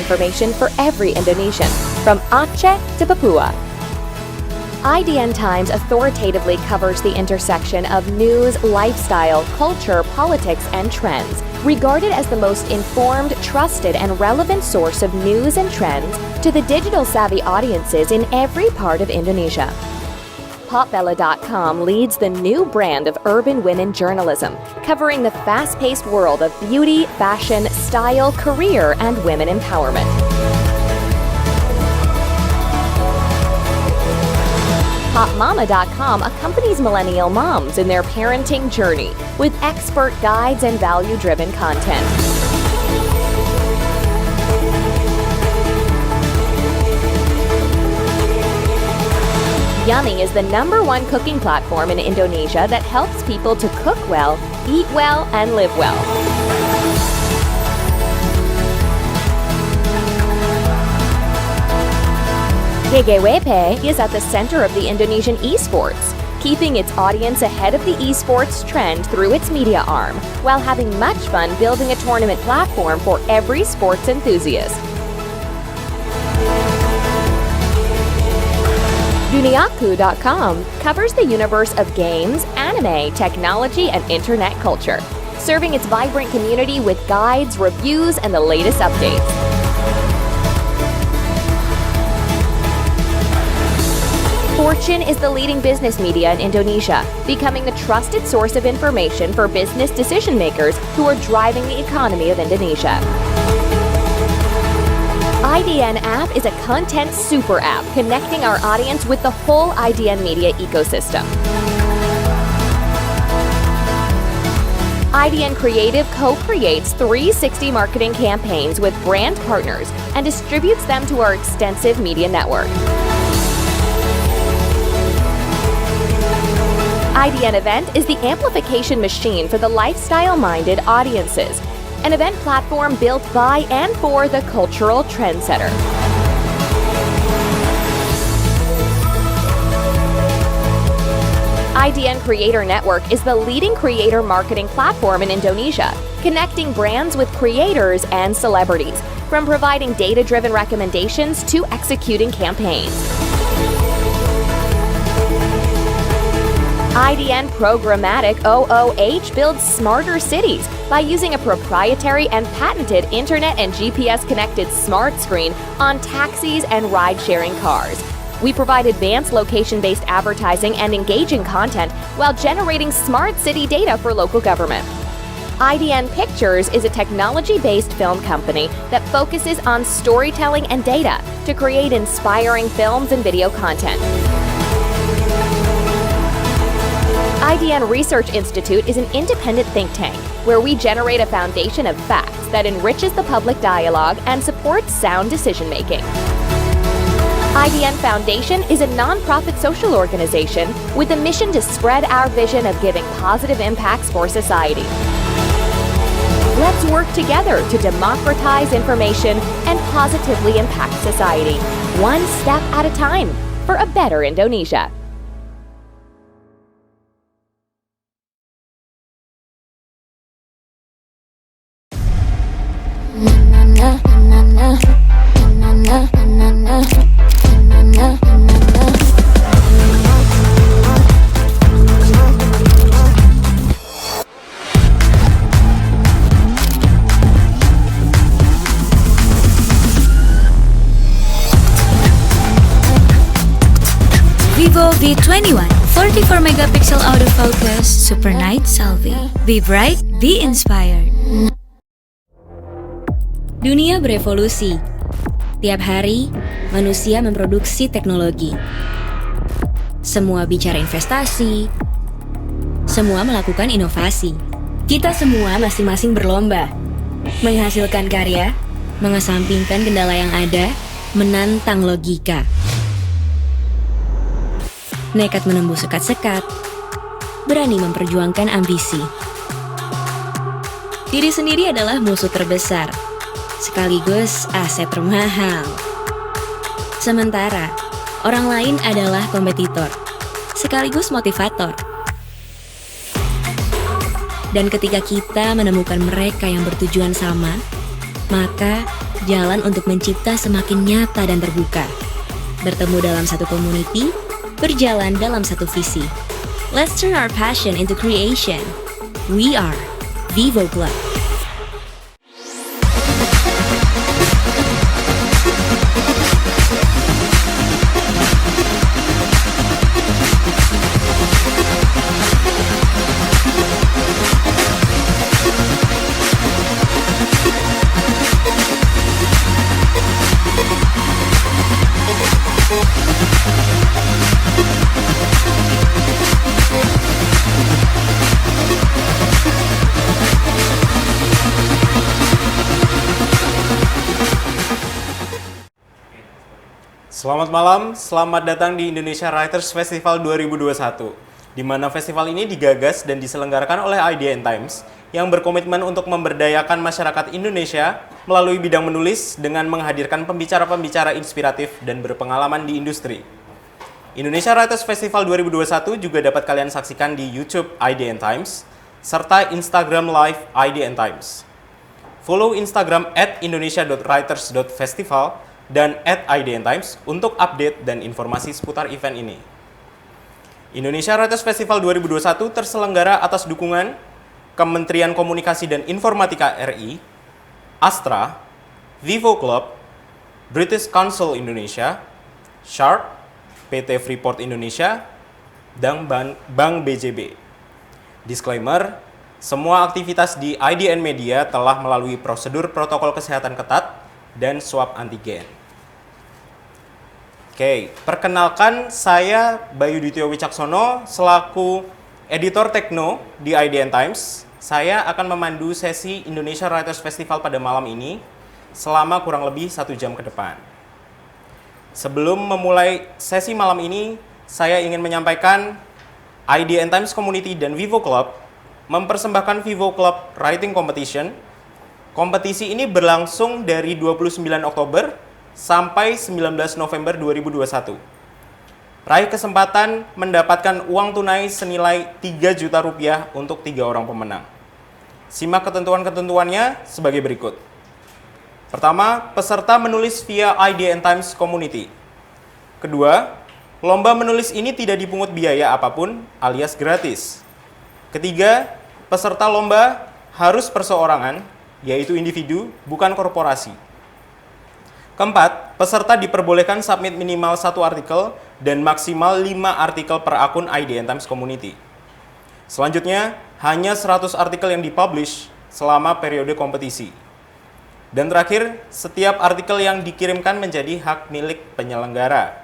information for every Indonesian, from Aceh to Papua. IDN Times authoritatively covers the intersection of news, lifestyle, culture, politics, and trends, regarded as the most informed, trusted, and relevant source of news and trends to the digital-savvy audiences in every part of Indonesia. Popbella.com leads the new brand of urban women journalism, covering the fast-paced world of beauty, fashion, style, career, and women empowerment. PopMama.com accompanies millennial moms in their parenting journey with expert guides and value-driven content. Yummy is the #1 cooking platform in Indonesia that helps people to cook well, eat well, and live well. GGWP is at the center of the Indonesian esports, keeping its audience ahead of the esports trend through its media arm, while having much fun building a tournament platform for every sports enthusiast. Duniaku.com covers the universe of games, anime, technology, and internet culture, serving its vibrant community with guides, reviews, and the latest updates. Fortune is the leading business media in Indonesia, becoming the trusted source of information for business decision makers who are driving the economy of Indonesia. IDN app is a content super app connecting our audience with the whole IDN media ecosystem. IDN Creative co-creates 360 marketing campaigns with brand partners and distributes them to our extensive media network. IDN Event is the amplification machine for the lifestyle-minded audiences, an event platform built by and for the cultural trendsetter. IDN Creator Network is the leading creator marketing platform in Indonesia, connecting brands with creators and celebrities, from providing data-driven recommendations to executing campaigns. IDN Programmatic OOH builds smarter cities by using a proprietary and patented internet and GPS-connected smart screen on taxis and ride-sharing cars. We provide advanced location-based advertising and engaging content while generating smart city data for local government. IDN Pictures is a technology-based film company that focuses on storytelling and data to create inspiring films and video content. IDN Research Institute is an independent think tank where we generate a foundation of facts that enriches the public dialogue and supports sound decision-making. IDN Foundation is a nonprofit social organization with a mission to spread our vision of giving positive impacts for society. Let's work together to democratize information and positively impact society, one step at a time, for a better Indonesia. Vivo V21 44 megapixel autofocus Super Night Selfie. Be bright, be inspired. Dunia berevolusi. Tiap hari, manusia memproduksi teknologi. Semua bicara investasi. Semua melakukan inovasi. Kita semua masing-masing berlomba. Menghasilkan karya, mengesampingkan kendala yang ada, menantang logika. Nekat menembus sekat-sekat, berani memperjuangkan ambisi. Diri sendiri adalah musuh terbesar, sekaligus aset termahal. Sementara, orang lain adalah kompetitor, sekaligus motivator. Dan ketika kita menemukan mereka yang bertujuan sama, maka jalan untuk mencipta semakin nyata dan terbuka. Bertemu dalam satu community, berjalan dalam satu visi. Let's turn our passion into creation. We are Vivo Club. Selamat malam, selamat datang di Indonesia Writers Festival 2021, di mana festival ini digagas dan diselenggarakan oleh IDN Times yang berkomitmen untuk memberdayakan masyarakat Indonesia melalui bidang menulis dengan menghadirkan pembicara-pembicara inspiratif dan berpengalaman di industri. Indonesia Writers Festival 2021 juga dapat kalian saksikan di YouTube IDN Times serta Instagram Live IDN Times. Follow Instagram @indonesia.writers.festival dan @IDN Times untuk update dan informasi seputar event ini. Indonesia Writers Festival 2021 terselenggara atas dukungan Kementerian Komunikasi dan Informatika RI, Astra, Vivo Club, British Council Indonesia, Sharp, PT Freeport Indonesia, dan Bank BJB. Disclaimer, semua aktivitas di IDN Media telah melalui prosedur protokol kesehatan ketat dan swab antigen. Oke, perkenalkan saya Bayu Dityo Wicaksono selaku editor Tekno di IDN Times. Saya akan memandu sesi Indonesia Writers Festival pada malam ini selama kurang lebih 1 jam ke depan. Sebelum memulai sesi malam ini, saya ingin menyampaikan IDN Times Community dan Vivo Club mempersembahkan Vivo Club Writing Competition. Kompetisi ini berlangsung dari 29 Oktober sampai 19 November 2021. Raih kesempatan mendapatkan uang tunai senilai 3 juta rupiah untuk 3 orang pemenang. Simak ketentuan-ketentuannya sebagai berikut. Pertama, peserta menulis via IDN Times Community. Kedua, lomba menulis ini tidak dipungut biaya apapun alias gratis. Ketiga, peserta lomba harus perseorangan, yaitu individu, bukan korporasi. Keempat, peserta diperbolehkan submit minimal 1 artikel dan maksimal 5 artikel per akun IDN Times Community. Selanjutnya, hanya 100 artikel yang dipublish selama periode kompetisi. Dan terakhir, setiap artikel yang dikirimkan menjadi hak milik penyelenggara.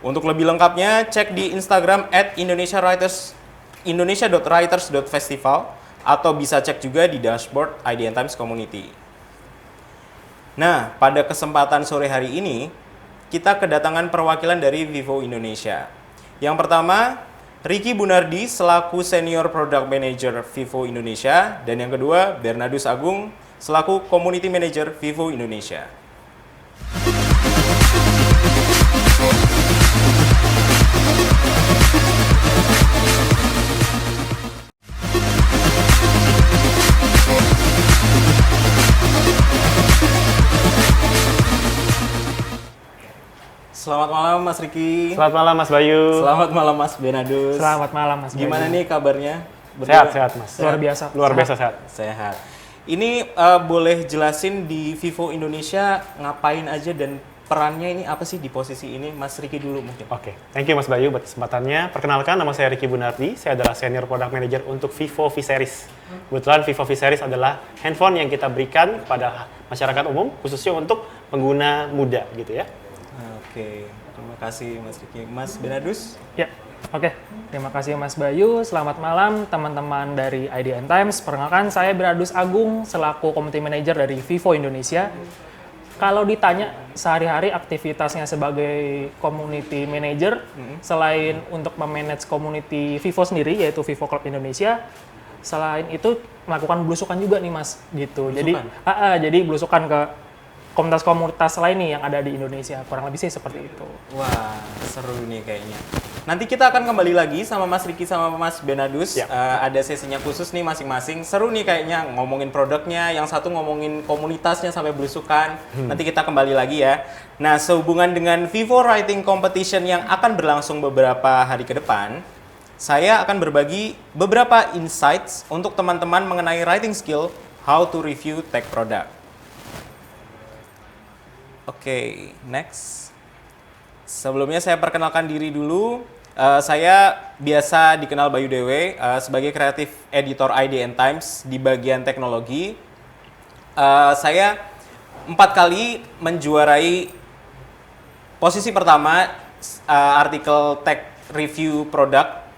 Untuk lebih lengkapnya, cek di Instagram @indonesia.writers.festival atau bisa cek juga di dashboard IDN Times Community. Nah, pada kesempatan sore hari ini, kita kedatangan perwakilan dari Vivo Indonesia. Yang pertama, Ricky Bunardi selaku Senior Product Manager Vivo Indonesia, dan yang kedua, Bernardus Agung selaku Community Manager Vivo Indonesia. Selamat malam Mas Riki. Selamat malam Mas Bayu. Selamat malam Mas Bernardus. Selamat malam Mas Bayu. Gimana nih kabarnya? Sehat Mas. Luar biasa. Luar biasa sehat. Sehat. Ini boleh jelasin di Vivo Indonesia ngapain aja dan perannya ini apa sih di posisi ini? Mas Riki dulu mungkin. Oke, thank you Mas Bayu buat kesempatannya. Perkenalkan, nama saya Ricky Bunardi. Saya adalah Senior Product Manager untuk Vivo V-Series. Kebetulan Vivo V-Series adalah handphone yang kita berikan kepada masyarakat umum, khususnya untuk pengguna muda gitu ya. Oke, terima kasih Mas Riki. Mas Bernardus? Ya, oke. Terima kasih Mas Bayu. Selamat malam teman-teman dari IDN Times. Perkenalkan, saya Bernardus Agung selaku Community Manager dari Vivo Indonesia. Kalau ditanya sehari-hari aktivitasnya sebagai Community Manager, selain untuk memanage community Vivo sendiri, yaitu Vivo Club Indonesia, selain itu melakukan belusukan juga nih Mas, gitu. Belusukan? Jadi belusukan ke komunitas-komunitas lain nih yang ada di Indonesia. Kurang lebih sih seperti itu. Wah, seru nih kayaknya. Nanti kita akan kembali lagi sama Mas Riki sama Mas Benadus. Siap. Ada sesinya khusus nih masing-masing. Seru nih kayaknya ngomongin produknya, yang satu ngomongin komunitasnya sampai belusukan. Nanti kita kembali lagi ya. Nah, sehubungan dengan Vivo Writing Competition yang akan berlangsung beberapa hari ke depan, saya akan berbagi beberapa insights untuk teman-teman mengenai writing skill, how to review tech product. Oke, next. Sebelumnya saya perkenalkan diri dulu. Saya biasa dikenal Bayu Dewe sebagai kreatif editor IDN Times di bagian teknologi. Saya 4 kali menjuarai posisi pertama artikel tech review produk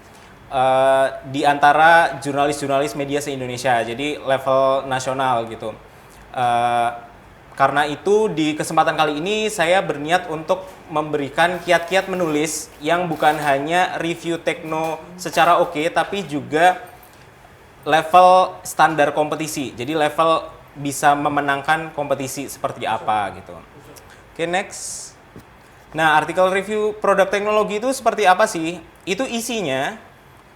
di antara jurnalis-jurnalis media se-Indonesia, jadi level nasional gitu. Karena itu di kesempatan kali ini saya berniat untuk memberikan kiat-kiat menulis yang bukan hanya review tekno secara oke, tapi juga level standar kompetisi. Jadi level bisa memenangkan kompetisi seperti apa gitu. Oke, next. Nah, artikel review produk teknologi itu seperti apa sih? Itu isinya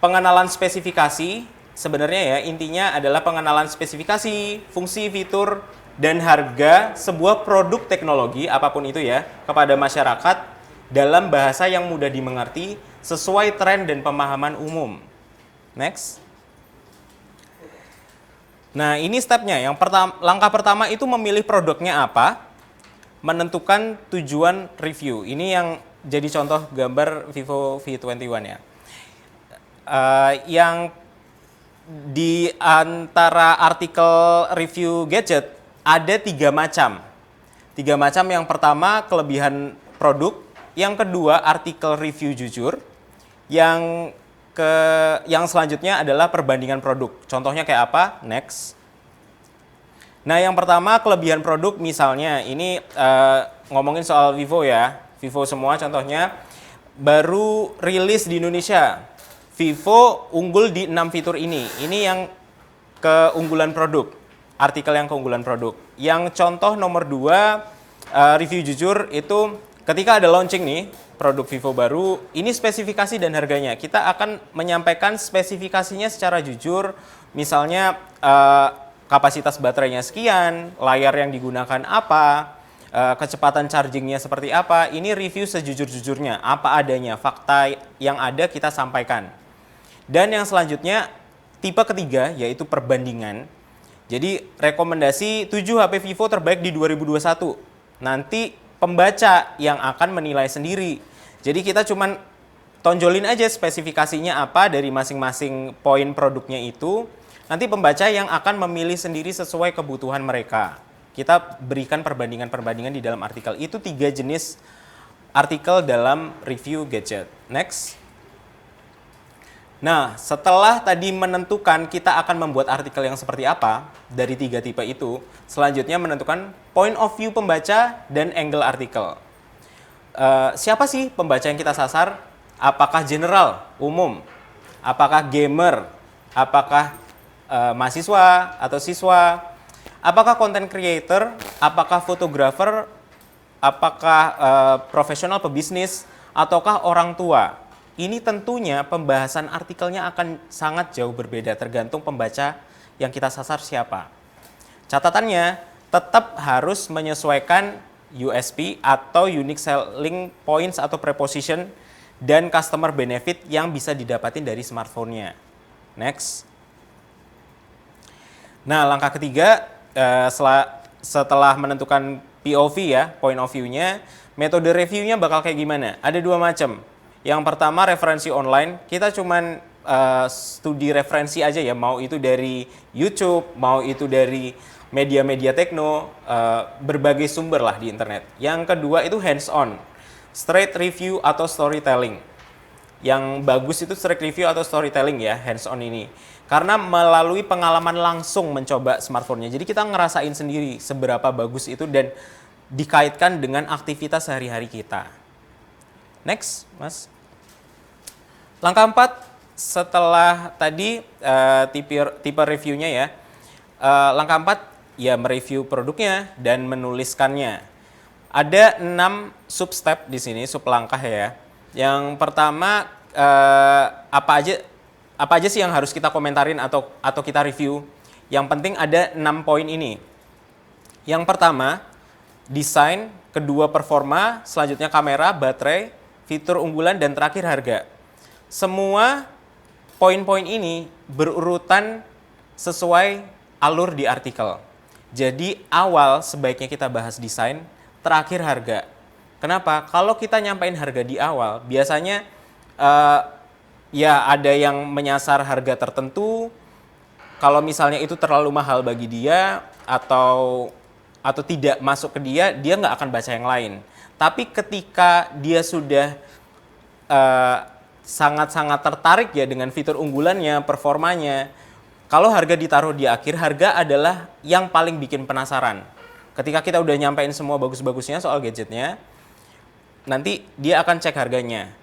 pengenalan spesifikasi, sebenarnya ya intinya adalah pengenalan spesifikasi, fungsi, fitur, dan harga sebuah produk teknologi apapun itu ya kepada masyarakat dalam bahasa yang mudah dimengerti sesuai tren dan pemahaman umum. Next. Nah, ini stepnya. Langkah pertama itu memilih produknya apa, menentukan tujuan review. Ini yang jadi contoh gambar Vivo V21 ya. Yang di antara artikel review gadget ada 3 macam. 3 macam, yang pertama kelebihan produk, yang kedua artikel review jujur, yang selanjutnya adalah perbandingan produk. Contohnya kayak apa? Next. Nah, yang pertama kelebihan produk, misalnya ini ngomongin soal Vivo ya. Vivo semua contohnya baru rilis di Indonesia. Vivo unggul di 6 fitur ini. Ini yang keunggulan produk. Artikel yang keunggulan produk. Yang contoh nomor 2, review jujur itu ketika ada launching nih produk Vivo baru, ini spesifikasi dan harganya. Kita akan menyampaikan spesifikasinya secara jujur, misalnya kapasitas baterainya sekian, layar yang digunakan apa, kecepatan chargingnya seperti apa. Ini review sejujur-jujurnya, apa adanya, fakta yang ada kita sampaikan. Dan yang selanjutnya tipe ketiga yaitu perbandingan. Jadi rekomendasi 7 HP Vivo terbaik di 2021. Nanti pembaca yang akan menilai sendiri. Jadi kita cuman tonjolin aja spesifikasinya apa dari masing-masing poin produknya itu. Nanti pembaca yang akan memilih sendiri sesuai kebutuhan mereka. Kita berikan perbandingan-perbandingan di dalam artikel. Itu 3 jenis artikel dalam review gadget. Next. Nah, setelah tadi menentukan kita akan membuat artikel yang seperti apa dari 3 tipe itu, selanjutnya menentukan point of view pembaca dan angle artikel. Siapa sih pembaca yang kita sasar? Apakah general, umum? Apakah gamer? Apakah mahasiswa atau siswa? Apakah content creator? Apakah fotografer? Apakah profesional pebisnis? Ataukah orang tua? Ini tentunya pembahasan artikelnya akan sangat jauh berbeda tergantung pembaca yang kita sasar siapa. Catatannya, tetap harus menyesuaikan USP atau Unique Selling Points atau Preposition dan Customer Benefit yang bisa didapatin dari smartphone-nya. Next. Nah, langkah ketiga, setelah menentukan POV ya, point of view-nya, metode review-nya bakal kayak gimana? Ada 2 macam. Yang pertama referensi online, kita cuman studi referensi aja ya, mau itu dari YouTube, mau itu dari media-media tekno, berbagai sumber lah di internet. Yang kedua itu hands-on, straight review atau storytelling. Yang bagus itu straight review atau storytelling ya, hands-on ini. Karena melalui pengalaman langsung mencoba smartphone-nya. Jadi kita ngerasain sendiri seberapa bagus itu dan dikaitkan dengan aktivitas sehari-hari kita. Next, Mas. Langkah 4, setelah tadi tipe reviewnya ya. Langkah 4, ya mereview produknya dan menuliskannya. Ada 6 sub step di sini, sub langkah ya. Yang pertama apa aja sih yang harus kita komentarin atau kita review? Yang penting ada 6 poin ini. Yang pertama, desain, kedua performa, selanjutnya kamera, baterai, fitur unggulan, dan terakhir harga. Semua poin-poin ini berurutan sesuai alur di artikel. Jadi awal sebaiknya kita bahas desain, terakhir harga. Kenapa? Kalau kita nyampein harga di awal, biasanya ya ada yang menyasar harga tertentu. Kalau misalnya itu terlalu mahal bagi dia atau tidak masuk ke dia nggak akan baca yang lain. Tapi ketika dia sudah sangat-sangat tertarik ya dengan fitur unggulannya, performanya, kalau harga ditaruh di akhir, harga adalah yang paling bikin penasaran. Ketika kita udah nyampein semua bagus-bagusnya soal gadgetnya, nanti dia akan cek harganya.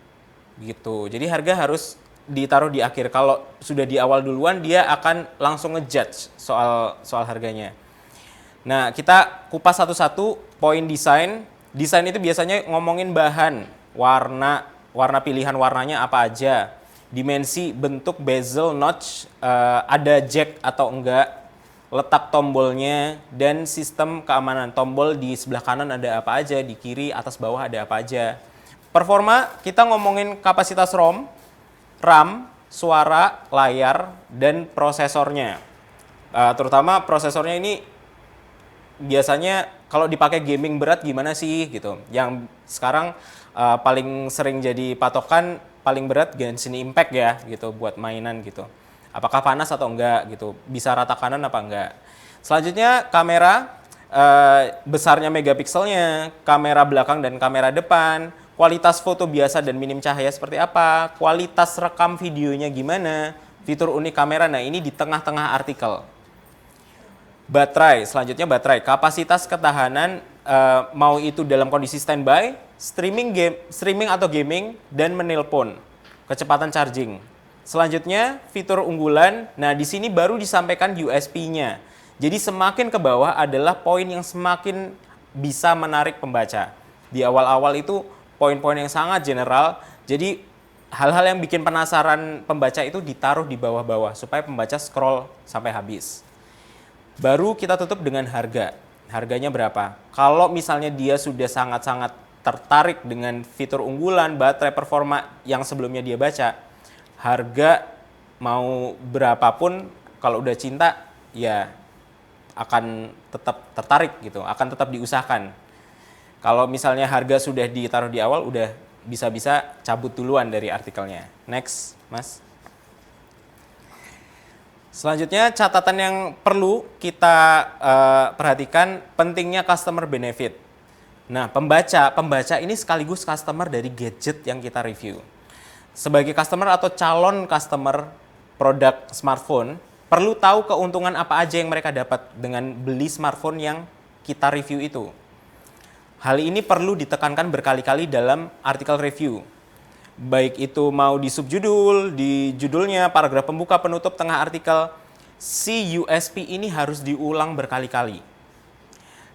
Gitu. Jadi harga harus ditaruh di akhir. Kalau sudah di awal duluan, dia akan langsung ngejudge soal harganya. Nah, kita kupas satu-satu poin desain. Desain itu biasanya ngomongin bahan, warna pilihan warnanya apa aja, dimensi, bentuk, bezel, notch, ada jack atau enggak, letak tombolnya, dan sistem keamanan. Tombol di sebelah kanan ada apa aja, di kiri, atas, bawah ada apa aja. Performa, kita ngomongin kapasitas ROM, RAM, suara, layar, dan prosesornya. Terutama prosesornya ini biasanya kalau dipakai gaming berat gimana sih gitu. Yang sekarang paling sering jadi patokan paling berat Genshin Impact ya gitu buat mainan gitu. Apakah panas atau enggak gitu. Bisa rata kanan apa enggak. Selanjutnya kamera, besarnya megapikselnya, kamera belakang dan kamera depan, kualitas foto biasa dan minim cahaya seperti apa, kualitas rekam videonya gimana, fitur unik kamera. Nah, ini di tengah-tengah artikel. Baterai, selanjutnya baterai, kapasitas ketahanan, mau itu dalam kondisi standby, streaming atau gaming, dan menelpon, kecepatan charging. Selanjutnya fitur unggulan. Nah, di sini baru disampaikan USP-nya. Jadi semakin ke bawah adalah poin yang semakin bisa menarik pembaca. Di awal-awal itu poin-poin yang sangat general, jadi hal-hal yang bikin penasaran pembaca itu ditaruh di bawah-bawah supaya pembaca scroll sampai habis. Baru kita tutup dengan harga. Harganya berapa? Kalau misalnya dia sudah sangat-sangat tertarik dengan fitur unggulan, baterai, performa yang sebelumnya dia baca, harga mau berapapun kalau udah cinta ya akan tetap tertarik gitu, akan tetap diusahakan. Kalau misalnya harga sudah ditaruh di awal, udah bisa-bisa cabut duluan dari artikelnya. Next, Mas. Selanjutnya, catatan yang perlu kita perhatikan, pentingnya customer benefit. Nah, pembaca ini sekaligus customer dari gadget yang kita review. Sebagai customer atau calon customer produk smartphone, perlu tahu keuntungan apa aja yang mereka dapat dengan beli smartphone yang kita review itu. Hal ini perlu ditekankan berkali-kali dalam artikel review. Baik itu mau di subjudul, di judulnya, paragraf pembuka, penutup, tengah artikel, si USP ini harus diulang berkali-kali.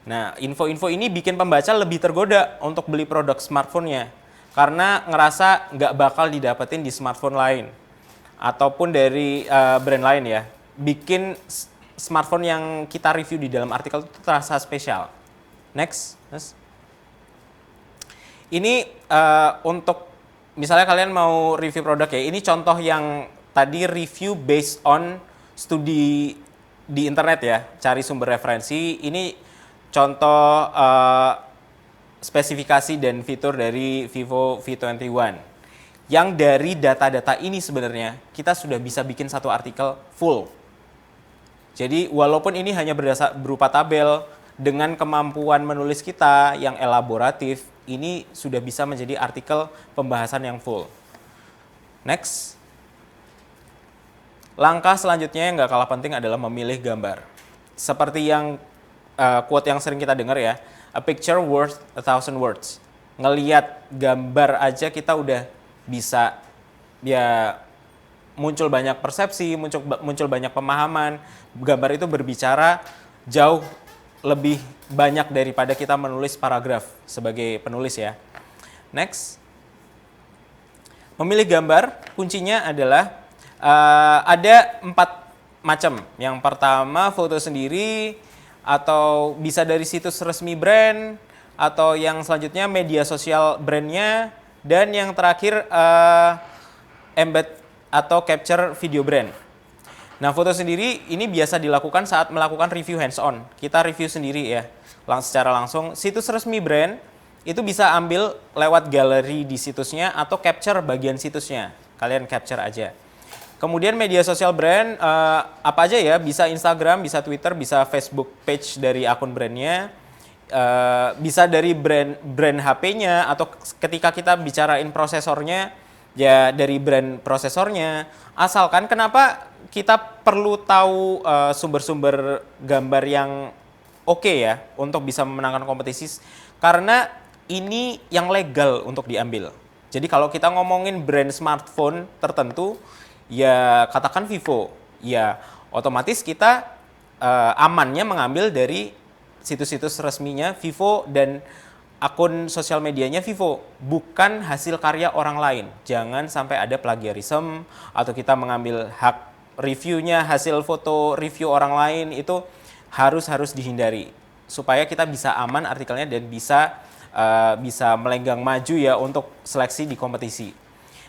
Nah, info-info ini bikin pembaca lebih tergoda untuk beli produk smartphone-nya karena ngerasa nggak bakal didapetin di smartphone lain ataupun dari brand lain ya. Bikin smartphone yang kita review di dalam artikel itu terasa spesial. Next, Mas. Ini untuk misalnya kalian mau review produk ya, ini contoh yang tadi review based on studi di internet ya, cari sumber referensi. Ini contoh spesifikasi dan fitur dari Vivo V21. Yang dari data-data ini sebenarnya kita sudah bisa bikin satu artikel full. Jadi walaupun ini hanya berupa tabel, dengan kemampuan menulis kita yang elaboratif, ini sudah bisa menjadi artikel pembahasan yang full. Next. Langkah selanjutnya yang nggak kalah penting adalah memilih gambar. Seperti yang quote yang sering kita dengar ya, a picture worth 1,000 words. Ngeliat gambar aja kita udah bisa ya muncul banyak persepsi, muncul banyak pemahaman. Gambar itu berbicara jauh lebih banyak daripada kita menulis paragraf sebagai penulis ya. Next. Memilih gambar, kuncinya adalah ada 4 macam. Yang pertama foto sendiri, atau bisa dari situs resmi brand, atau yang selanjutnya media sosial brandnya, dan yang terakhir embed atau capture video brand. Nah, foto sendiri ini biasa dilakukan saat melakukan review hands-on. Kita review sendiri ya, secara langsung. Situs resmi brand itu bisa ambil lewat galeri di situsnya atau capture bagian situsnya. Kalian capture aja. Kemudian media sosial brand, apa aja ya, bisa Instagram, bisa Twitter, bisa Facebook page dari akun brandnya, bisa dari brand HP-nya, atau ketika kita bicarain prosesornya, ya dari brand prosesornya. Asalkan kenapa kita perlu tahu sumber-sumber gambar yang oke ya, untuk bisa memenangkan kompetisi, karena ini yang legal untuk diambil. Jadi kalau kita ngomongin brand smartphone tertentu, ya katakan Vivo, ya otomatis kita amannya mengambil dari situs-situs resminya Vivo dan akun sosial medianya Vivo, bukan hasil karya orang lain. Jangan sampai ada plagiarisme atau kita mengambil hak reviewnya, hasil foto review orang lain, itu harus dihindari supaya kita bisa aman artikelnya dan bisa melenggang maju ya untuk seleksi di kompetisi.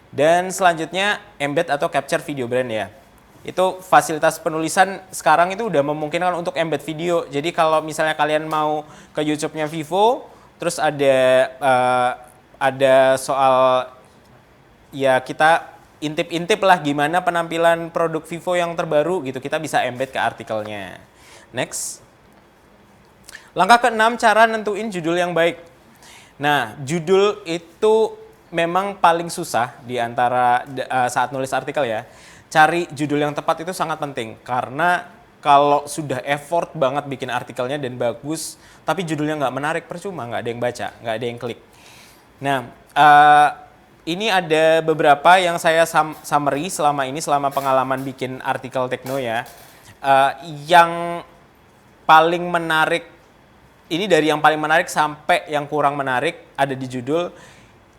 Dan selanjutnya embed atau capture video brand ya. Itu fasilitas penulisan sekarang itu udah memungkinkan untuk embed video. Jadi kalau misalnya kalian mau ke YouTube-nya Vivo, terus ada soal ya kita intip-intip lah gimana penampilan produk Vivo yang terbaru gitu, kita bisa embed ke artikelnya. Next. Langkah ke-6, cara nentuin judul yang baik. Nah, judul itu memang paling susah di antara saat nulis artikel ya. Cari judul yang tepat itu sangat penting, karena kalau sudah effort banget bikin artikelnya dan bagus, tapi judulnya nggak menarik, percuma, nggak ada yang baca, nggak ada yang klik. Nah, ini ada beberapa yang saya summary selama pengalaman bikin artikel Tekno ya. Yang paling menarik, ini dari yang paling menarik sampai yang kurang menarik ada di judul.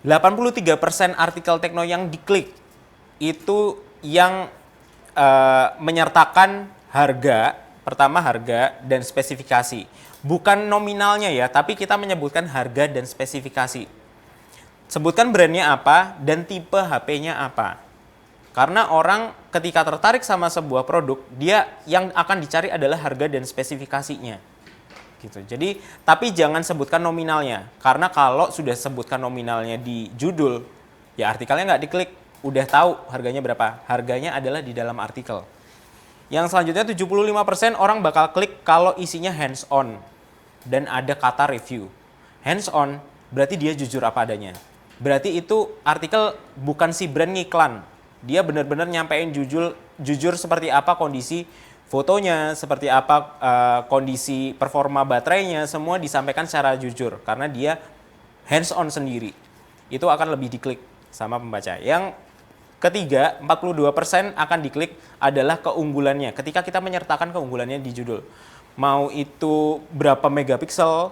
83% artikel Tekno yang diklik itu yang menyertakan harga, pertama harga dan spesifikasi. Bukan nominalnya ya, tapi kita menyebutkan harga dan spesifikasi. Sebutkan brandnya apa dan tipe HP-nya apa. Karena orang ketika tertarik sama sebuah produk, dia yang akan dicari adalah harga dan spesifikasinya. Gitu. Jadi, tapi jangan sebutkan nominalnya, karena kalau sudah sebutkan nominalnya di judul, ya artikelnya nggak diklik, udah tahu harganya berapa. Harganya adalah di dalam artikel. Yang selanjutnya 75% orang bakal klik kalau isinya hands on dan ada kata review. Hands on berarti dia jujur apa adanya. Berarti itu artikel bukan si brand ngiklan. Dia benar-benar nyampein jujur seperti apa kondisi fotonya, seperti apa kondisi performa baterainya, semua disampaikan secara jujur karena dia hands on sendiri. Itu akan lebih diklik sama pembaca. Yang ketiga, 42% akan diklik adalah keunggulannya. Ketika kita menyertakan keunggulannya di judul. Mau itu berapa megapiksel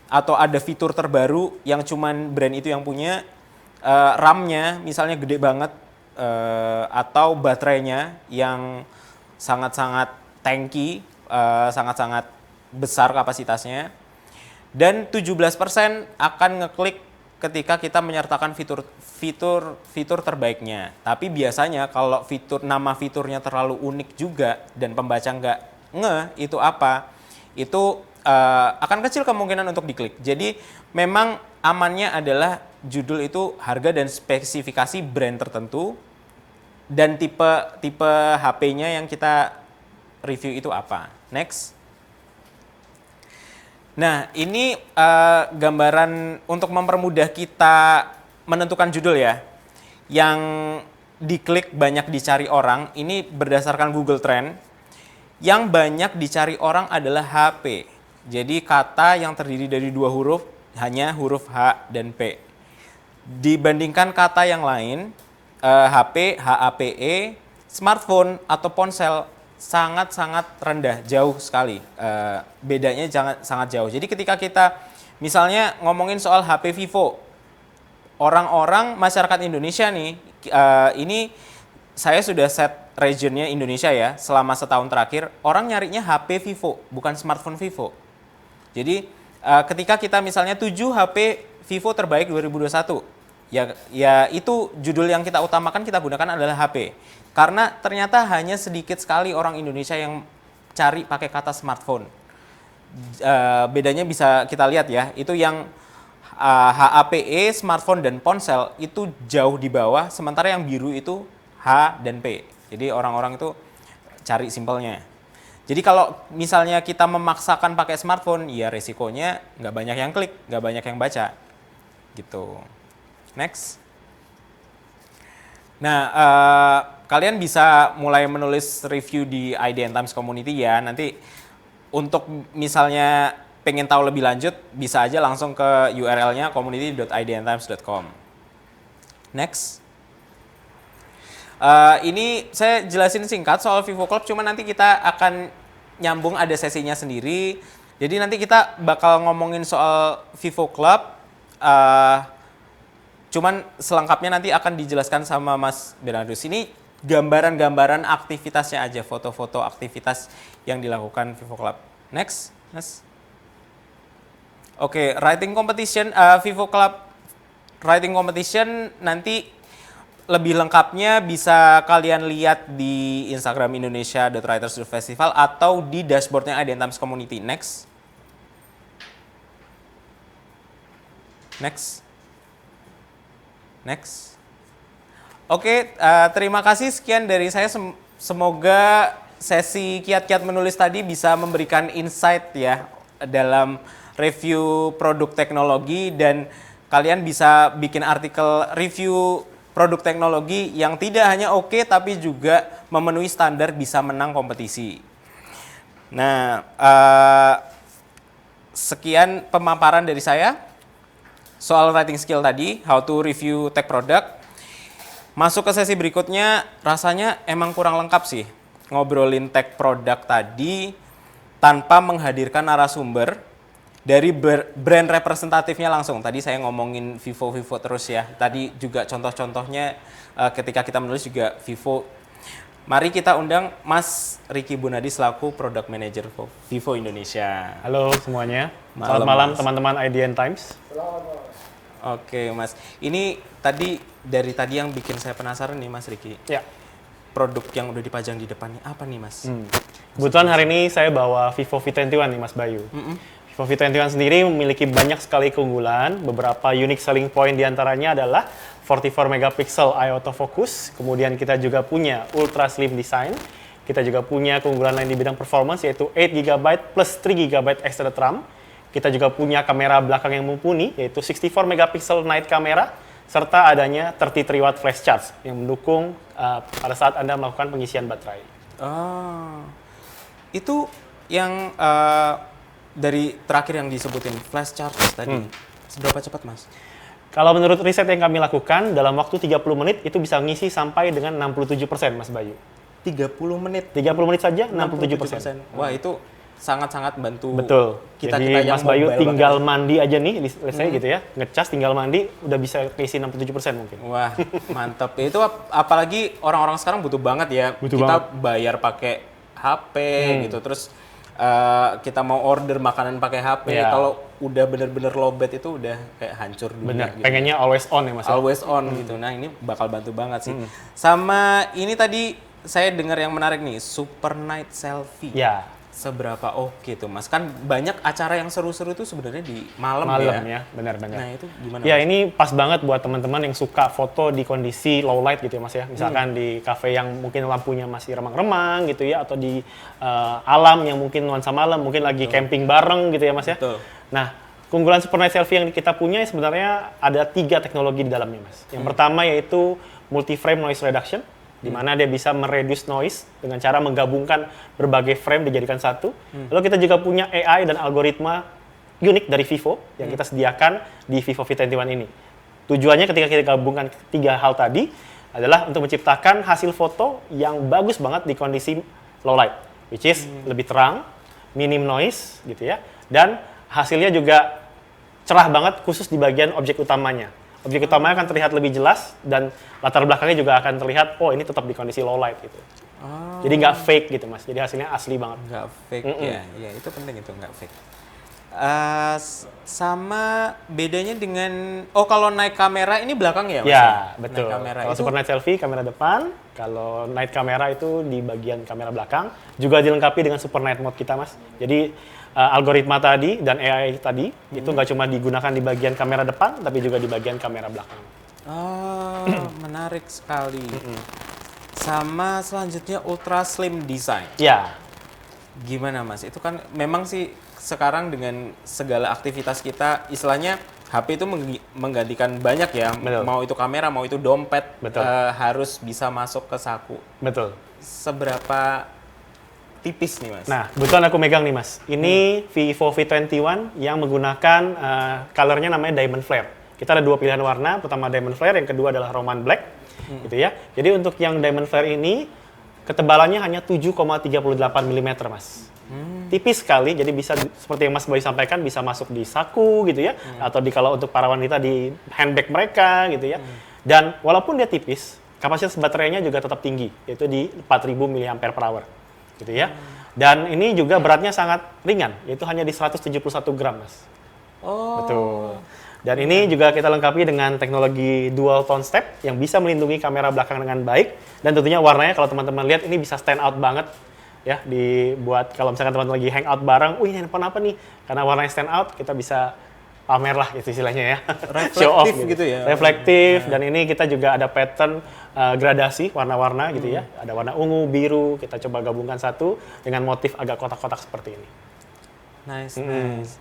atau ada fitur terbaru yang cuman brand itu yang punya, RAM-nya misalnya gede banget, atau baterainya yang sangat-sangat tanky, sangat-sangat besar kapasitasnya. Dan 17% akan ngeklik ketika kita menyertakan fitur terbaiknya. Tapi biasanya kalau nama fiturnya terlalu unik juga dan pembaca nggak itu apa, itu akan kecil kemungkinan untuk diklik. Jadi memang amannya adalah judul itu harga dan spesifikasi brand tertentu dan tipe HP-nya yang kita review itu apa. Next. Nah, ini gambaran untuk mempermudah kita menentukan judul ya. Yang diklik banyak dicari orang, ini berdasarkan Google Trend. Yang banyak dicari orang adalah HP. Jadi kata yang terdiri dari 2 huruf, hanya huruf H dan P. Dibandingkan kata yang lain, HP, HAPE, smartphone atau ponsel, sangat-sangat rendah, jauh sekali. Bedanya sangat jauh. Jadi ketika kita misalnya ngomongin soal HP Vivo, orang-orang masyarakat Indonesia nih, ini saya sudah set regionnya Indonesia ya, selama setahun terakhir, orang nyarinya HP Vivo, bukan smartphone Vivo. Jadi ketika kita misalnya 7 HP Vivo terbaik 2021, ya itu judul yang kita utamakan kita gunakan adalah HP. Karena ternyata hanya sedikit sekali orang Indonesia yang cari pakai kata smartphone. Bedanya bisa kita lihat ya, itu yang HAPE, smartphone dan ponsel itu jauh di bawah, sementara yang biru itu H dan P. Jadi orang-orang itu cari simpelnya. Jadi kalau misalnya kita memaksakan pakai smartphone, ya resikonya nggak banyak yang klik, nggak banyak yang baca. Gitu. Next. Nah, kalian bisa mulai menulis review di IDN Times Community ya. Nanti untuk misalnya pengen tahu lebih lanjut, bisa aja langsung ke URL-nya community.idntimes.com. Next. Ini saya jelasin singkat soal Vivo Club, cuma nanti kita akan nyambung ada sesinya sendiri. Jadi nanti kita bakal ngomongin soal Vivo Club. Cuman selengkapnya nanti akan dijelaskan sama Mas Bernardus. Ini gambaran-gambaran aktivitasnya aja, foto-foto aktivitas yang dilakukan Vivo Club. Next, Mas. Oke, writing competition, Vivo Club writing competition nanti lebih lengkapnya bisa kalian lihat di Instagram Indonesia.writers.festival atau di dashboardnya IDN Times Community. Next. Next. Next. Oke, terima kasih sekian dari saya. Semoga sesi kiat-kiat menulis tadi bisa memberikan insight ya dalam review produk teknologi, dan kalian bisa bikin artikel review produk teknologi yang tidak hanya oke tapi juga memenuhi standar bisa menang kompetisi. Nah, sekian pemaparan dari saya soal writing skill tadi, how to review tech product. Masuk ke sesi berikutnya, rasanya emang kurang lengkap sih ngobrolin tech product tadi tanpa menghadirkan narasumber dari brand representatifnya langsung. Tadi saya ngomongin Vivo terus ya. Tadi juga contoh-contohnya ketika kita menulis juga Vivo. Mari kita undang Mas Ricky Bunadi selaku Product Manager Vivo Indonesia. Halo semuanya. Selamat malam teman-teman IDN Times. Oke Mas, ini dari tadi yang bikin saya penasaran nih Mas Ricky. Ya. Produk yang udah dipajang di depannya apa nih Mas? Kebetulan hari ini saya bawa Vivo V21 nih Mas Bayu. Vivo V21 sendiri memiliki banyak sekali keunggulan. Beberapa unique selling point diantaranya adalah 44 megapixel eye autofocus. Kemudian kita juga punya ultra slim design. Kita juga punya keunggulan lain di bidang performance yaitu 8 GB plus 3 GB extended RAM. Kita juga punya kamera belakang yang mumpuni, yaitu 64 megapixel night camera, serta adanya 33 watt flash charge yang mendukung pada saat Anda melakukan pengisian baterai. Itu yang dari terakhir yang disebutin, flash charge tadi, seberapa cepat Mas? Kalau menurut riset yang kami lakukan, dalam waktu 30 menit itu bisa ngisi sampai dengan 67% Mas Bayu. 30 menit? 30 menit saja 67%. Wah itu sangat-sangat bantu. Betul. Jadi Mas Bayu tinggal mandi aja nih, saya gitu ya, ngecas tinggal mandi udah bisa keisi 67% mungkin. Wah mantap. Itu apalagi orang-orang sekarang butuh banget ya. Kita bayar pakai HP gitu, terus kita mau order makanan pakai HP. Kalau udah bener-bener lowbat itu udah kayak hancur dunia. Gitu. Pengennya always on ya Mas. Always on gitu. Nah ini bakal bantu banget sih. Sama ini tadi saya dengar yang menarik nih, Super Night Selfie. Ya. Seberapa oke tuh Mas? Kan banyak acara yang seru-seru itu sebenarnya di malam ya. Benar-benar. Nah itu gimana Ya Mas? ini pas banget buat teman-teman yang suka foto di kondisi low light gitu ya Mas ya. Misalkan di cafe yang mungkin lampunya masih remang-remang gitu ya, atau di alam yang mungkin nuansa malam, mungkin lagi camping bareng gitu ya Mas ya. Betul. Nah, keunggulan Super Night Selfie yang kita punya sebenarnya ada 3 teknologi di dalamnya Mas. Yang pertama yaitu multi-frame noise reduction, di mana dia bisa mereduce noise dengan cara menggabungkan berbagai frame dijadikan satu. Lalu kita juga punya AI dan algoritma unik dari Vivo yang kita sediakan di Vivo V21 ini. Tujuannya ketika kita gabungkan 3 hal tadi adalah untuk menciptakan hasil foto yang bagus banget di kondisi low light, which is lebih terang, minim noise gitu ya, dan hasilnya juga cerah banget khusus di bagian objek utamanya. Objek utamanya akan terlihat lebih jelas dan latar belakangnya juga akan terlihat, oh ini tetap di kondisi low light gitu. Jadi nggak fake gitu Mas, jadi hasilnya asli banget. Nggak fake ya, ya itu penting itu nggak fake. Sama bedanya dengan, kalau naik kamera ini belakang ya Mas? Ya, betul. Naik kamera Kalau itu super night selfie kamera depan, kalau night kamera itu di bagian kamera belakang, juga dilengkapi dengan super night mode kita Mas. Jadi algoritma tadi dan AI tadi itu nggak cuma digunakan di bagian kamera depan, tapi juga di bagian kamera belakang. menarik sekali. Sama selanjutnya ultra slim design. Ya, Gimana Mas? Itu kan memang sih sekarang dengan segala aktivitas kita, istilahnya HP itu menggantikan banyak ya. Betul. Mau itu kamera, mau itu dompet, Betul. harus bisa masuk ke saku. betul. Seberapa tipis nih Mas? Nah, kebetulan aku megang nih Mas. Ini Vivo V21 yang menggunakan colornya namanya Diamond Flare. Kita ada dua pilihan warna, pertama Diamond Flare, yang kedua adalah Roman Black, gitu ya. Jadi untuk yang Diamond Flare ini ketebalannya hanya 7,38 mm Mas. Tipis sekali, jadi bisa seperti yang Mas Boy sampaikan bisa masuk di saku gitu ya, atau kalau untuk para wanita di handbag mereka gitu ya. Dan walaupun dia tipis, kapasitas baterainya juga tetap tinggi, yaitu di 4000 mAh gitu ya. Dan ini juga beratnya sangat ringan, yaitu hanya di 171 gram Mas. Betul. Dan ini juga kita lengkapi dengan teknologi dual tone step yang bisa melindungi kamera belakang dengan baik, dan tentunya warnanya kalau teman-teman lihat ini bisa stand out banget ya, dibuat kalau misalkan teman-teman lagi hangout bareng, ini handphone apa nih? Karena warnanya stand out, kita bisa pamer lah gitu istilahnya ya. Show off Reflektif gitu ya. Reflektif, dan ini kita juga ada pattern gradasi warna-warna gitu ya. Ada warna ungu, biru, kita coba gabungkan satu dengan motif agak kotak-kotak seperti ini. Nice, nice.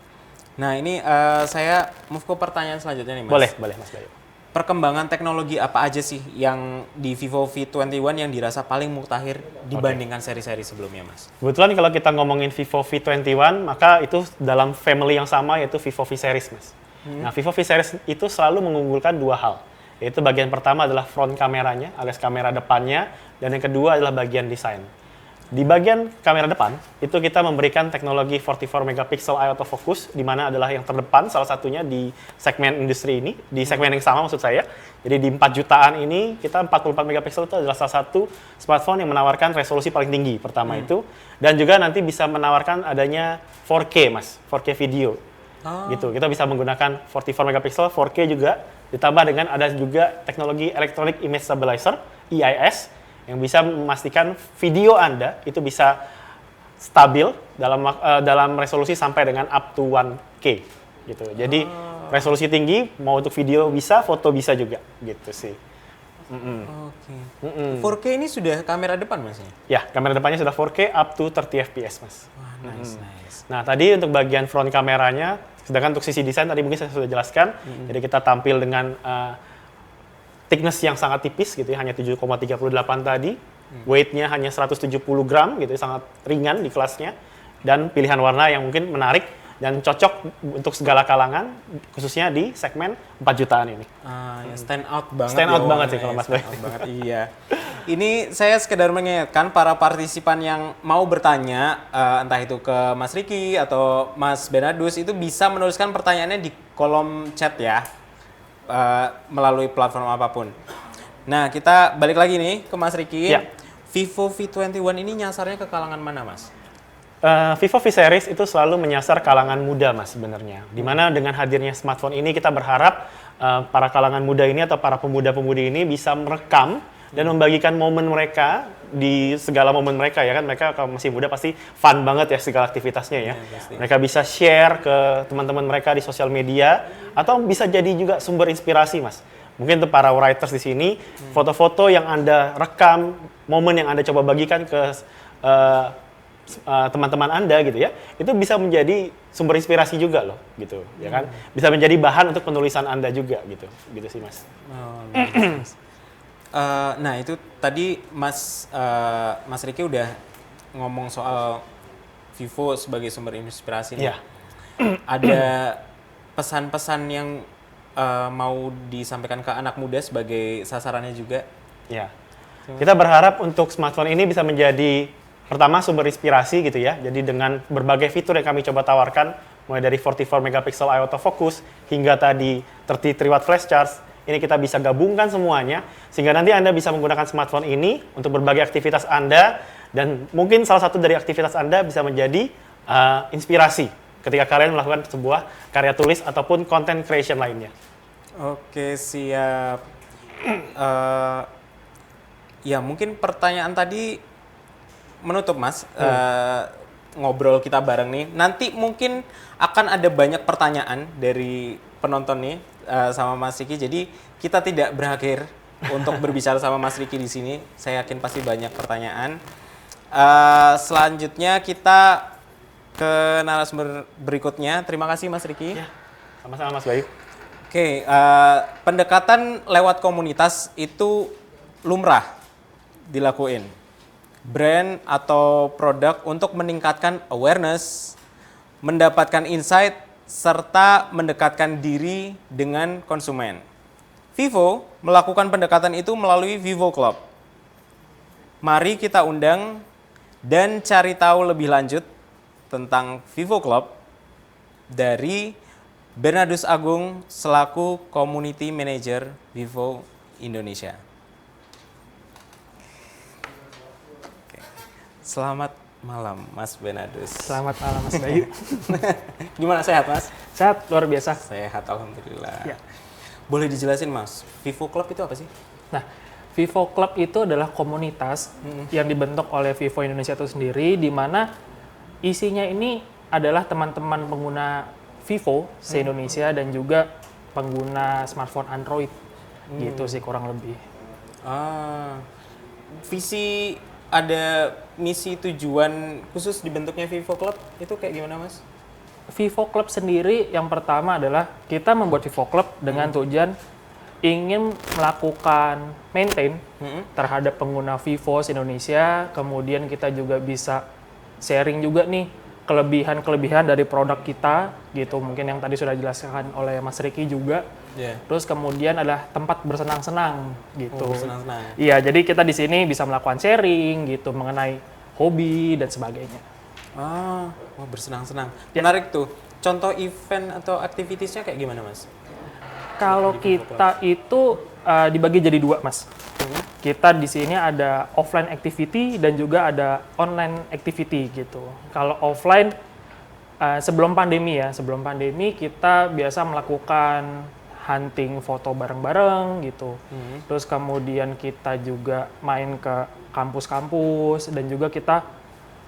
Nah ini saya move ke pertanyaan selanjutnya nih Mas. Boleh Mas Bayu. Perkembangan teknologi apa aja sih yang di Vivo V21 yang dirasa paling mutakhir dibandingkan seri-seri sebelumnya Mas? Kebetulan kalau kita ngomongin Vivo V21, maka itu dalam family yang sama, yaitu Vivo V Series Mas. Nah, Vivo V Series itu selalu mengunggulkan dua hal. Yaitu bagian pertama adalah front kameranya, alias kamera depannya, dan yang kedua adalah bagian desain. Di bagian kamera depan, itu kita memberikan teknologi 44 megapiksel eye autofocus, di mana adalah yang terdepan salah satunya di segmen industri ini, di segmen yang sama maksud saya. Jadi di 4 jutaan ini, kita 44 megapiksel itu adalah salah satu smartphone yang menawarkan resolusi paling tinggi pertama itu, dan juga nanti bisa menawarkan adanya 4K Mas, 4K video. Gitu, kita bisa menggunakan 44 megapiksel, 4K juga, ditambah dengan ada juga teknologi Electronic Image Stabilizer, EIS, yang bisa memastikan video Anda itu bisa stabil dalam resolusi sampai dengan up to 1K gitu. Jadi resolusi tinggi, mau untuk video bisa, foto bisa juga gitu sih. Oke. 4K ini sudah kamera depan Mas ya? Ya, kamera depannya sudah 4K up to 30 fps Mas. Wah, nice, nice. Nah, tadi untuk bagian front kameranya, sedangkan untuk sisi desain tadi mungkin saya sudah jelaskan. Jadi kita tampil dengan thickness yang sangat tipis gitu ya, hanya 7,38 tadi. Weight-nya hanya 170 gram gitu, sangat ringan di kelasnya. Dan pilihan warna yang mungkin menarik dan cocok untuk segala kalangan, khususnya di segmen 4 jutaan ini. Ya stand out banget. Stand out ya banget sih warnanya, kalau Mas stand Boy. out banget, iya. Ini saya sekedar mengingatkan para partisipan yang mau bertanya, entah itu ke Mas Riki atau Mas Benadus, itu bisa menuliskan pertanyaannya di kolom chat ya. Melalui platform apapun. Nah, kita balik lagi nih ke Mas Riki. Ya. Vivo V21 ini nyasarnya ke kalangan mana, Mas? Vivo V Series itu selalu menyasar kalangan muda Mas sebenarnya. Dimana dengan hadirnya smartphone ini kita berharap para kalangan muda ini atau para pemuda-pemudi ini bisa merekam dan membagikan momen mereka di segala momen mereka ya kan. Mereka kalau masih muda pasti fun banget ya segala aktivitasnya ya. Pasti. Mereka bisa share ke teman-teman mereka di sosial media atau bisa jadi juga sumber inspirasi Mas. Mungkin untuk para writers di sini, foto-foto yang Anda rekam, momen yang Anda coba bagikan ke teman-teman Anda gitu ya, itu bisa menjadi sumber inspirasi juga loh gitu ya kan. Bisa menjadi bahan untuk penulisan Anda juga gitu sih Mas. Nice. Nah itu tadi Mas Riki udah ngomong soal Vivo sebagai sumber inspirasi nih. Iya. Ada pesan-pesan yang mau disampaikan ke anak muda sebagai sasarannya juga? Ya. Kita berharap untuk smartphone ini bisa menjadi Pertama, sumber inspirasi gitu ya. Jadi dengan berbagai fitur yang kami coba tawarkan, mulai dari 44 megapixel eye autofocus hingga tadi 33 watt flash charge, ini kita bisa gabungkan semuanya sehingga nanti Anda bisa menggunakan smartphone ini untuk berbagai aktivitas Anda, dan mungkin salah satu dari aktivitas Anda bisa menjadi inspirasi ketika kalian melakukan sebuah karya tulis ataupun content creation lainnya. Oke, siap. Ya, mungkin pertanyaan tadi menutup, Mas. Ngobrol kita bareng nih. Nanti mungkin akan ada banyak pertanyaan dari penonton nih sama Mas Riki. Jadi kita tidak berakhir untuk berbicara sama Mas Riki di sini. Saya yakin pasti banyak pertanyaan. Selanjutnya kita ke narasumber berikutnya. Terima kasih Mas Riki. Ya, sama-sama Mas Bayu. Oke, pendekatan lewat komunitas itu lumrah dilakuin. Brand atau produk untuk meningkatkan awareness, mendapatkan insight, serta mendekatkan diri dengan konsumen. Vivo melakukan pendekatan itu melalui Vivo Club. Mari kita undang dan cari tahu lebih lanjut tentang Vivo Club dari Bernardus Agung selaku Community Manager Vivo Indonesia. Selamat malam, Mas Bernardus. Selamat malam, Mas Bayu. Gimana, sehat, Mas? Sehat, luar biasa. Sehat, alhamdulillah. Ya. Boleh dijelasin, Mas, Vivo Club itu apa sih? Nah, Vivo Club itu adalah komunitas yang dibentuk oleh Vivo Indonesia itu sendiri, di mana isinya ini adalah teman-teman pengguna Vivo se-Indonesia dan juga pengguna smartphone Android. Gitu sih kurang lebih. Visi, ada misi tujuan khusus dibentuknya Vivo Club itu kayak gimana, Mas? Vivo Club sendiri yang pertama adalah kita membuat Vivo Club dengan tujuan ingin melakukan maintain terhadap pengguna Vivo Indonesia, kemudian kita juga bisa sharing juga nih kelebihan-kelebihan dari produk kita gitu, mungkin yang tadi sudah dijelaskan oleh Mas Riki juga. Terus kemudian adalah tempat bersenang-senang gitu. Bersenang-senang. Iya, jadi kita di sini bisa melakukan sharing gitu mengenai hobi dan sebagainya. Wah, bersenang-senang. Menarik tuh. Contoh event atau activitiesnya kayak gimana, Mas? Kalau kita itu dibagi jadi dua, Mas. Kita di sini ada offline activity dan juga ada online activity gitu. Kalau offline sebelum pandemi kita biasa melakukan hunting foto bareng-bareng gitu. Terus kemudian kita juga main ke kampus-kampus dan juga kita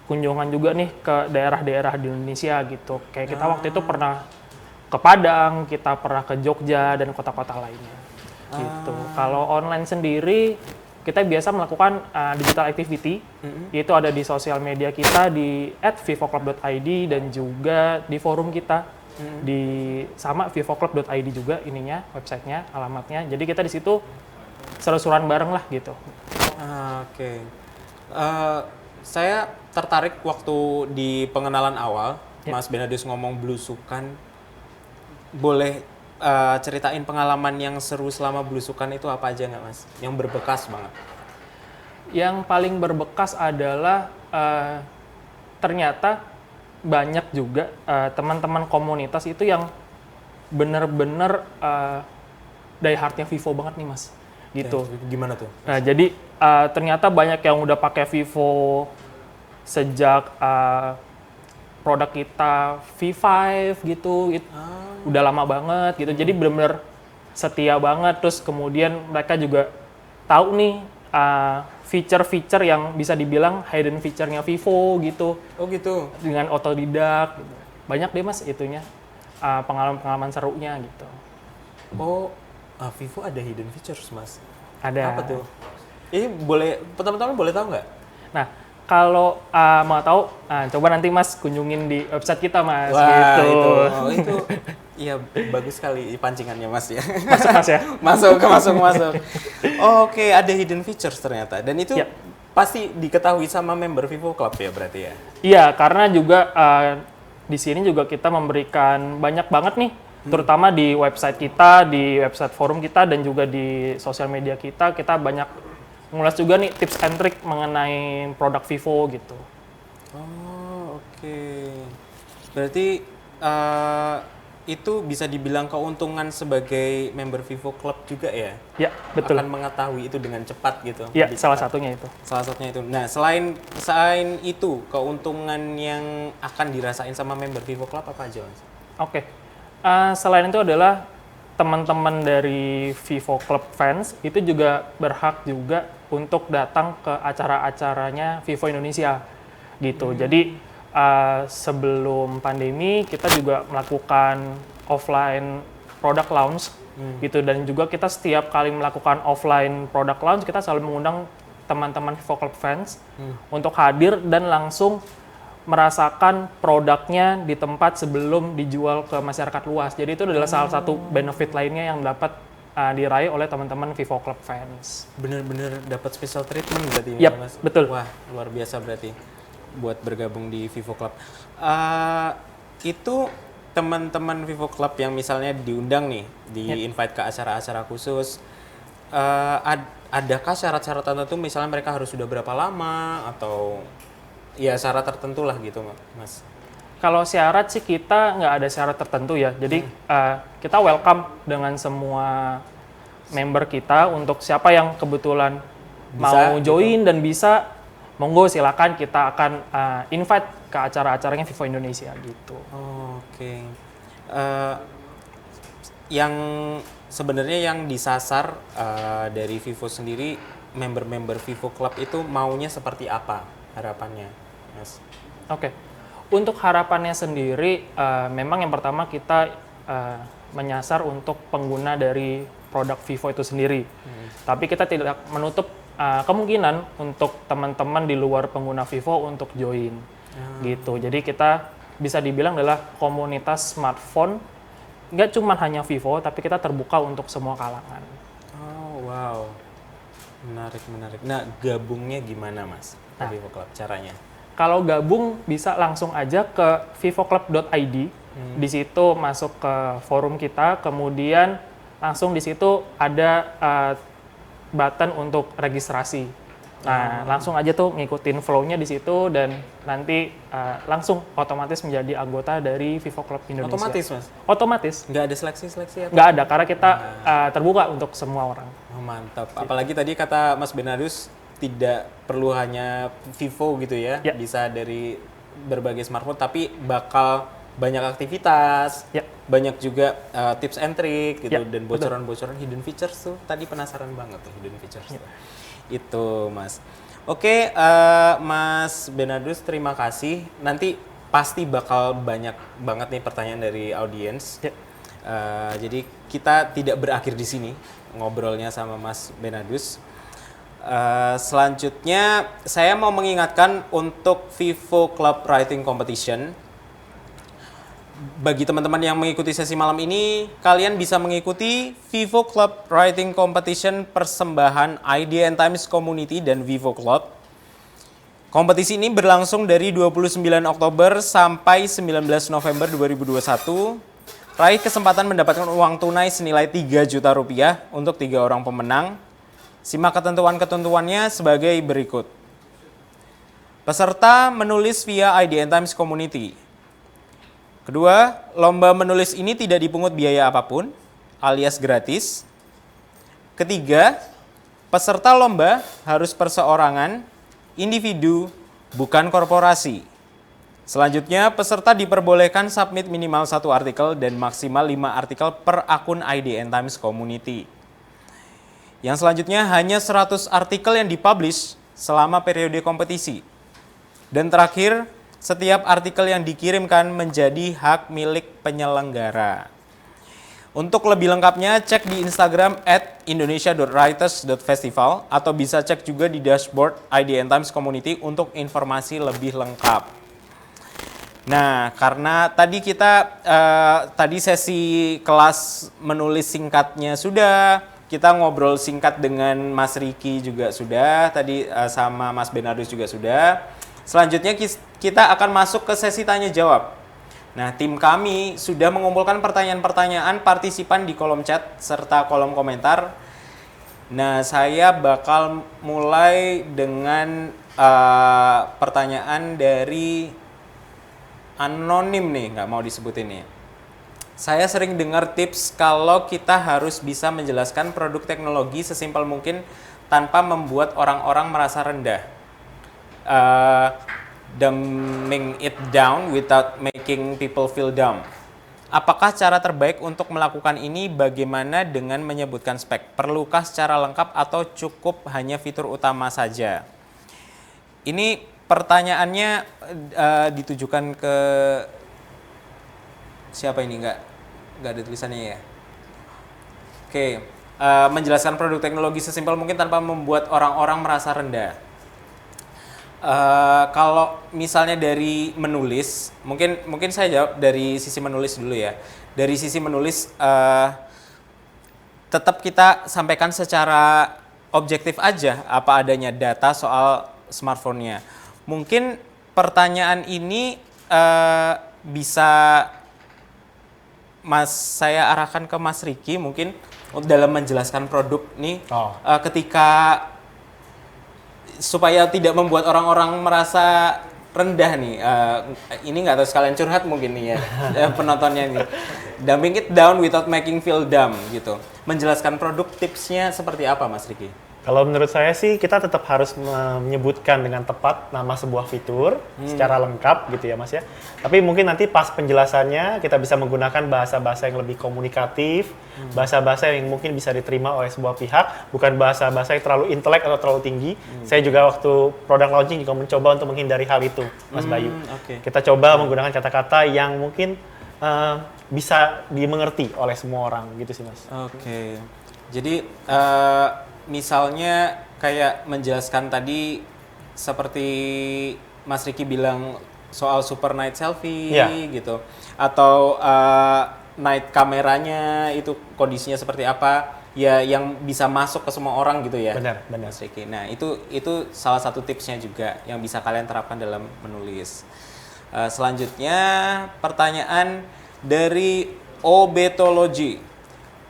kunjungan juga nih ke daerah-daerah di Indonesia gitu. Kayak kita waktu itu pernah ke Padang, kita pernah ke Jogja dan kota-kota lainnya. Gitu. Kalau online sendiri kita biasa melakukan digital activity, yaitu ada di sosial media kita di @vivoclub.id dan juga di forum kita di sama vivoclub.id juga ininya, websitenya, alamatnya. Jadi kita di situ seru-seruan bareng lah gitu. Oke. Saya tertarik waktu di pengenalan awal, Mas Bernardus ngomong belusukan. Boleh ceritain pengalaman yang seru selama belusukan itu apa aja nggak, Mas? Yang berbekas banget. Yang paling berbekas adalah ternyata banyak juga teman-teman komunitas itu yang bener-bener die hardnya Vivo banget nih, Mas. Gitu. Gimana tuh? Nah, jadi ternyata banyak yang udah pakai Vivo sejak produk kita V5 gitu, udah lama banget gitu. Jadi benar-benar setia banget. Terus kemudian mereka juga tahu nih feature-feature yang bisa dibilang hidden feature-nya Vivo gitu. Oh gitu. Dengan otodidak gitu. Banyak deh, Mas, itunya. Pengalaman-pengalaman serunya gitu. Oh, Vivo ada hidden features, Mas? Ada. Apa tuh? Boleh, teman-teman boleh tahu nggak? Nah, kalau mau tahu, coba nanti Mas kunjungin di website kita, Mas. Wah, gitu. itu iya bagus sekali pancingannya, Mas ya. Masuk, Mas ya? masuk. Oh, oke, ada hidden features ternyata. Dan itu pasti diketahui sama member Vivo Club ya berarti ya? Iya, karena juga di sini juga kita memberikan banyak banget nih, terutama di website kita, di website forum kita, dan juga di sosial media kita banyak ngulas juga nih tips and trick mengenai produk Vivo gitu. Oh, oke. Berarti itu bisa dibilang keuntungan sebagai member Vivo Club juga ya? Ya, betul. Akan mengetahui itu dengan cepat gitu. Ya, lebih salah cepat. satunya itu. Salah satunya itu. Nah, selain itu, keuntungan yang akan dirasain sama member Vivo Club apa aja, Mas? Oke. Selain itu adalah teman-teman dari Vivo Club fans itu juga berhak juga untuk datang ke acara-acaranya Vivo Indonesia gitu. Jadi sebelum pandemi kita juga melakukan offline product launch gitu, dan juga kita setiap kali melakukan offline product launch kita selalu mengundang teman-teman Vivo Club fans untuk hadir dan langsung merasakan produknya di tempat sebelum dijual ke masyarakat luas. Jadi itu adalah salah satu benefit lainnya yang dapat diraih oleh teman-teman Vivo Club fans. Bener-bener dapat special treatment berarti Yap, Mas? betul. Wah, luar biasa berarti buat bergabung di Vivo Club. Itu teman-teman Vivo Club yang misalnya diundang nih, di-invite ke acara-acara khusus, adakah syarat-syarat tertentu, misalnya mereka harus sudah berapa lama, atau ya syarat tertentu lah gitu, Mas? Kalau syarat sih kita nggak ada syarat tertentu ya. Jadi kita welcome dengan semua member kita. Untuk siapa yang kebetulan mau join dan bisa, monggo silakan, kita akan invite ke acara-acaranya Vivo Indonesia gitu. Oke. Yang sebenarnya yang disasar dari Vivo sendiri, member-member Vivo Club itu maunya seperti apa harapannya, Mas? Oke. Untuk harapannya sendiri, memang yang pertama kita menyasar untuk pengguna dari produk Vivo itu sendiri. Tapi kita tidak menutup kemungkinan untuk teman-teman di luar pengguna Vivo untuk join gitu. Jadi kita bisa dibilang adalah komunitas smartphone, nggak cuma hanya Vivo, tapi kita terbuka untuk semua kalangan. Oh wow, menarik. Nah, gabungnya gimana, Mas? Vivo Club caranya? Kalau gabung bisa langsung aja ke vivoclub.id. Di situ masuk ke forum kita, kemudian langsung di situ ada button untuk registrasi. Nah, langsung aja tuh ngikutin flow-nya di situ, dan nanti langsung otomatis menjadi anggota dari Vivo Club Indonesia. Otomatis, Mas? Otomatis. Nggak ada seleksi-seleksi atau? Nggak ada, karena kita terbuka untuk semua orang. Oh, mantap. Apalagi tadi kata Mas Bernardus, tidak perlu hanya Vivo gitu ya, bisa dari berbagai smartphone, tapi bakal banyak aktivitas, banyak juga tips and trick gitu, dan bocoran-bocoran hidden features tuh. Tadi penasaran banget tuh hidden features tuh. Itu, Mas. Oke, Mas Bernardus, terima kasih. Nanti pasti bakal banyak banget nih pertanyaan dari audiens. Jadi kita tidak berakhir di sini ngobrolnya sama Mas Bernardus. Selanjutnya saya mau mengingatkan untuk Vivo Club Writing Competition. Bagi teman-teman yang mengikuti sesi malam ini, kalian bisa mengikuti Vivo Club Writing Competition persembahan IDN Times Community dan Vivo Club. Kompetisi ini berlangsung dari 29 Oktober sampai 19 November 2021. Raih kesempatan mendapatkan uang tunai senilai 3 juta rupiah untuk 3 orang pemenang. Simak ketentuan-ketentuannya sebagai berikut. Peserta menulis via IDN Times Community. Kedua, lomba menulis ini tidak dipungut biaya apapun, alias gratis. Ketiga, peserta lomba harus perseorangan, individu, bukan korporasi. Selanjutnya, peserta diperbolehkan submit minimal 1 artikel dan maksimal 5 artikel per akun IDN Times Community. Yang selanjutnya hanya 100 artikel yang dipublish selama periode kompetisi. Dan terakhir, setiap artikel yang dikirimkan menjadi hak milik penyelenggara. Untuk lebih lengkapnya, cek di Instagram @indonesia.writers.festival atau bisa cek juga di dashboard IDN Times Community untuk informasi lebih lengkap. Nah, karena tadi tadi sesi kelas menulis singkatnya sudah, kita ngobrol singkat dengan Mas Riki juga sudah, tadi sama Mas Bernardus juga sudah. Selanjutnya kita akan masuk ke sesi tanya jawab. Nah, tim kami sudah mengumpulkan pertanyaan-pertanyaan partisipan di kolom chat serta kolom komentar. Nah, saya bakal mulai dengan pertanyaan dari anonim nih, nggak mau disebutin nih. Saya sering dengar tips kalau kita harus bisa menjelaskan produk teknologi sesimpel mungkin tanpa membuat orang-orang merasa rendah. Dumbing it down without making people feel dumb. Apakah cara terbaik untuk melakukan ini? Bagaimana dengan menyebutkan spek? Perlukah secara lengkap atau cukup hanya fitur utama saja? Ini pertanyaannya ditujukan ke siapa ini? Nggak ada tulisannya ya. Oke, menjelaskan produk teknologi sesimpel mungkin tanpa membuat orang-orang merasa rendah. Kalau misalnya dari menulis, mungkin saya jawab dari sisi menulis dulu ya. Dari sisi menulis, tetap kita sampaikan secara objektif aja apa adanya data soal smartphone-nya. Mungkin pertanyaan ini bisa saya arahkan ke Mas Riki mungkin dalam menjelaskan produk nih, ketika supaya tidak membuat orang-orang merasa rendah nih. Ini nggak tahu sekalian curhat mungkin nih ya penontonnya nih. Dumbing it down without making feel dumb gitu. Menjelaskan produk tipsnya seperti apa Mas Riki? Kalau menurut saya sih kita tetap harus menyebutkan dengan tepat nama sebuah fitur secara lengkap gitu ya Mas ya. Tapi mungkin nanti pas penjelasannya kita bisa menggunakan bahasa-bahasa yang lebih komunikatif, bahasa-bahasa yang mungkin bisa diterima oleh sebuah pihak, bukan bahasa-bahasa yang terlalu intelek atau terlalu tinggi. Saya juga waktu product launching juga mencoba untuk menghindari hal itu, Mas Bayu. Kita coba menggunakan kata-kata yang mungkin bisa dimengerti oleh semua orang gitu sih Mas. Jadi misalnya kayak menjelaskan tadi seperti Mas Riki bilang soal super night selfie gitu, atau night kameranya itu kondisinya seperti apa ya yang bisa masuk ke semua orang gitu ya. Benar. Mas Riki. Nah itu salah satu tipsnya juga yang bisa kalian terapkan dalam menulis. Selanjutnya pertanyaan dari Obetology.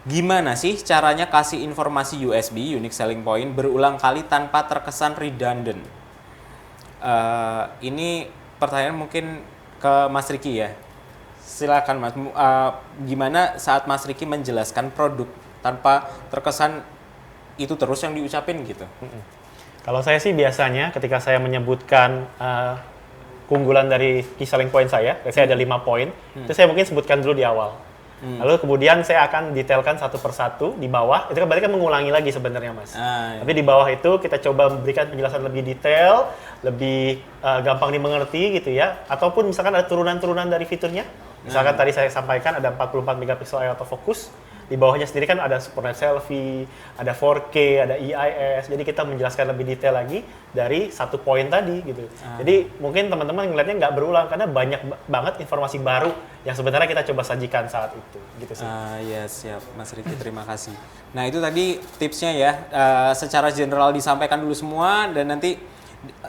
Gimana sih caranya kasih informasi USB, unique selling point, berulang kali tanpa terkesan redundant? Ini pertanyaan mungkin ke Mas Riki ya. Silakan Mas. Gimana saat Mas Riki menjelaskan produk tanpa terkesan itu terus yang diucapin gitu? Kalau saya sih biasanya ketika saya menyebutkan keunggulan dari key selling point saya ada 5 poin, itu saya mungkin sebutkan dulu di awal. Lalu kemudian saya akan detailkan satu persatu di bawah. Itu kan berarti kan mengulangi lagi sebenarnya Mas. Tapi di bawah itu kita coba memberikan penjelasan lebih detail, lebih gampang dimengerti gitu ya. Ataupun misalkan ada turunan-turunan dari fiturnya. Misalkan tadi saya sampaikan ada 44 megapiksel eye autofocus. Di bawahnya sendiri kan ada super night selfie, ada 4K, ada EIS. Jadi kita menjelaskan lebih detail lagi dari satu poin tadi gitu. Jadi mungkin teman-teman ngeliatnya nggak berulang karena banyak banget informasi baru yang sebenarnya kita coba sajikan saat itu. Gitu sih. Ya siap Mas Riki, terima kasih. Nah itu tadi tipsnya ya, secara general disampaikan dulu semua dan nanti